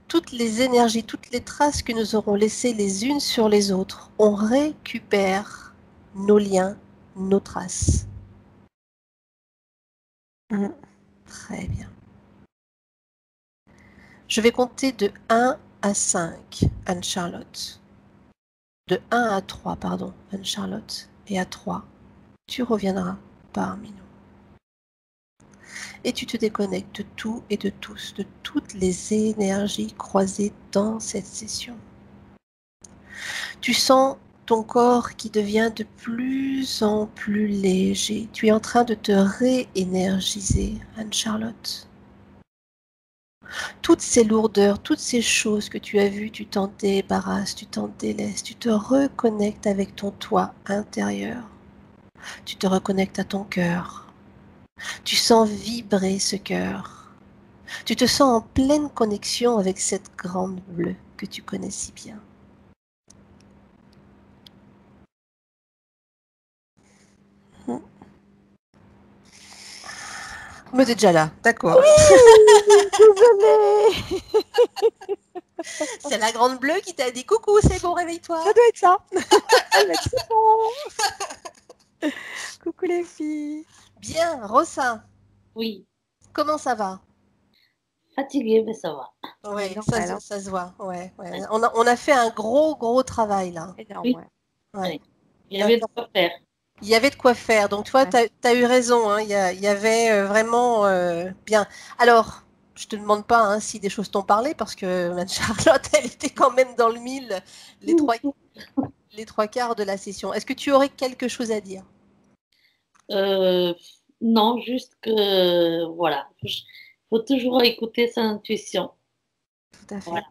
Toutes les énergies, toutes les traces que nous aurons laissées les unes sur les autres. On récupère nos liens, nos traces. Mhm. Très bien. Je vais compter de 1 à 5, Anne-Charlotte. De 1 à 3, pardon, Anne-Charlotte. Et à 3, tu reviendras parmi nous. Et tu te déconnectes de tout et de tous, de toutes les énergies croisées dans cette session. Tu sens ton corps qui devient de plus en plus léger. Tu es en train de te réénergiser, Anne-Charlotte. Toutes ces lourdeurs, toutes ces choses que tu as vues, tu t'en débarrasses, tu t'en délaisses, tu te reconnectes avec ton toi intérieur. Tu te reconnectes à ton cœur. Tu sens vibrer ce cœur. Tu te sens en pleine connexion avec cette grande bleue que tu connais si bien. Mais t'es déjà là, d'accord. Désolée. C'est la grande bleue qui t'a dit coucou, c'est bon, réveille-toi. Ça doit être ça. Elle m'a dit c'est bon. Coucou les filles. Bien, Rosa, Oui, comment ça va? fatiguée, mais ça va. Ouais, Normal, hein. ça se voit. Ouais. Ouais. On a fait un gros travail là. Énorme, Oui, ouais. Ouais. oui. Il y avait de quoi faire. Il y avait de quoi faire. Donc, toi, Ouais. tu as eu raison. Hein. Il y avait vraiment bien. Alors, je te demande pas hein, si des choses t'ont parlé, parce que Charlotte, elle était quand même dans le mille les trois quarts de la session. Est-ce que tu aurais quelque chose à dire? Euh, non, juste que, voilà, il faut toujours écouter sa intuition. Tout à fait. Voilà.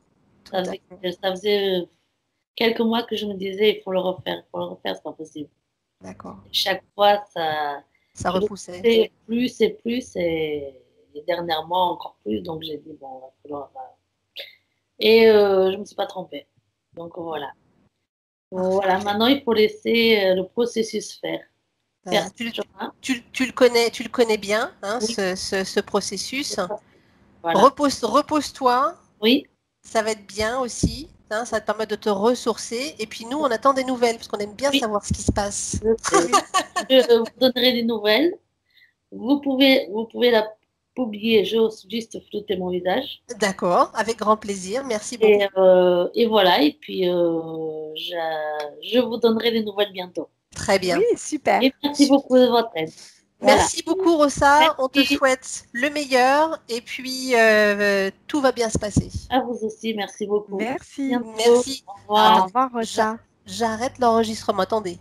Tout à fait. Ça faisait quelques mois que je me disais, il faut le refaire, c'est pas possible. D'accord. Chaque fois, Ça je le repoussait. faisais plus, et dernièrement encore plus, donc j'ai dit, bon, il va falloir. Et je me suis pas trompée. Donc voilà. Parfait. Voilà, maintenant il faut laisser le processus faire. Faire Voilà. son chemin. Tu le connais bien, hein, Oui, ce processus. voilà. Repose-toi. Oui, Ça va être bien aussi. Hein, ça va te permettre de te ressourcer. Et puis nous, on attend des nouvelles parce qu'on aime bien oui, savoir ce qui se passe. je sais. Je vous donnerai des nouvelles. Vous pouvez la publier, juste flouter mon visage. D'accord, avec grand plaisir. Merci beaucoup. Et voilà, et puis je vous donnerai des nouvelles bientôt. Très Oui, bien. super. Et merci beaucoup de votre aide. Voilà. Merci beaucoup, Rosa. On te Merci souhaite le meilleur et puis tout va bien se passer. à vous aussi, merci beaucoup. Merci. Bientôt. Merci. Au Attends, Au revoir. revoir, Rosa. j'arrête l'enregistrement. Attendez.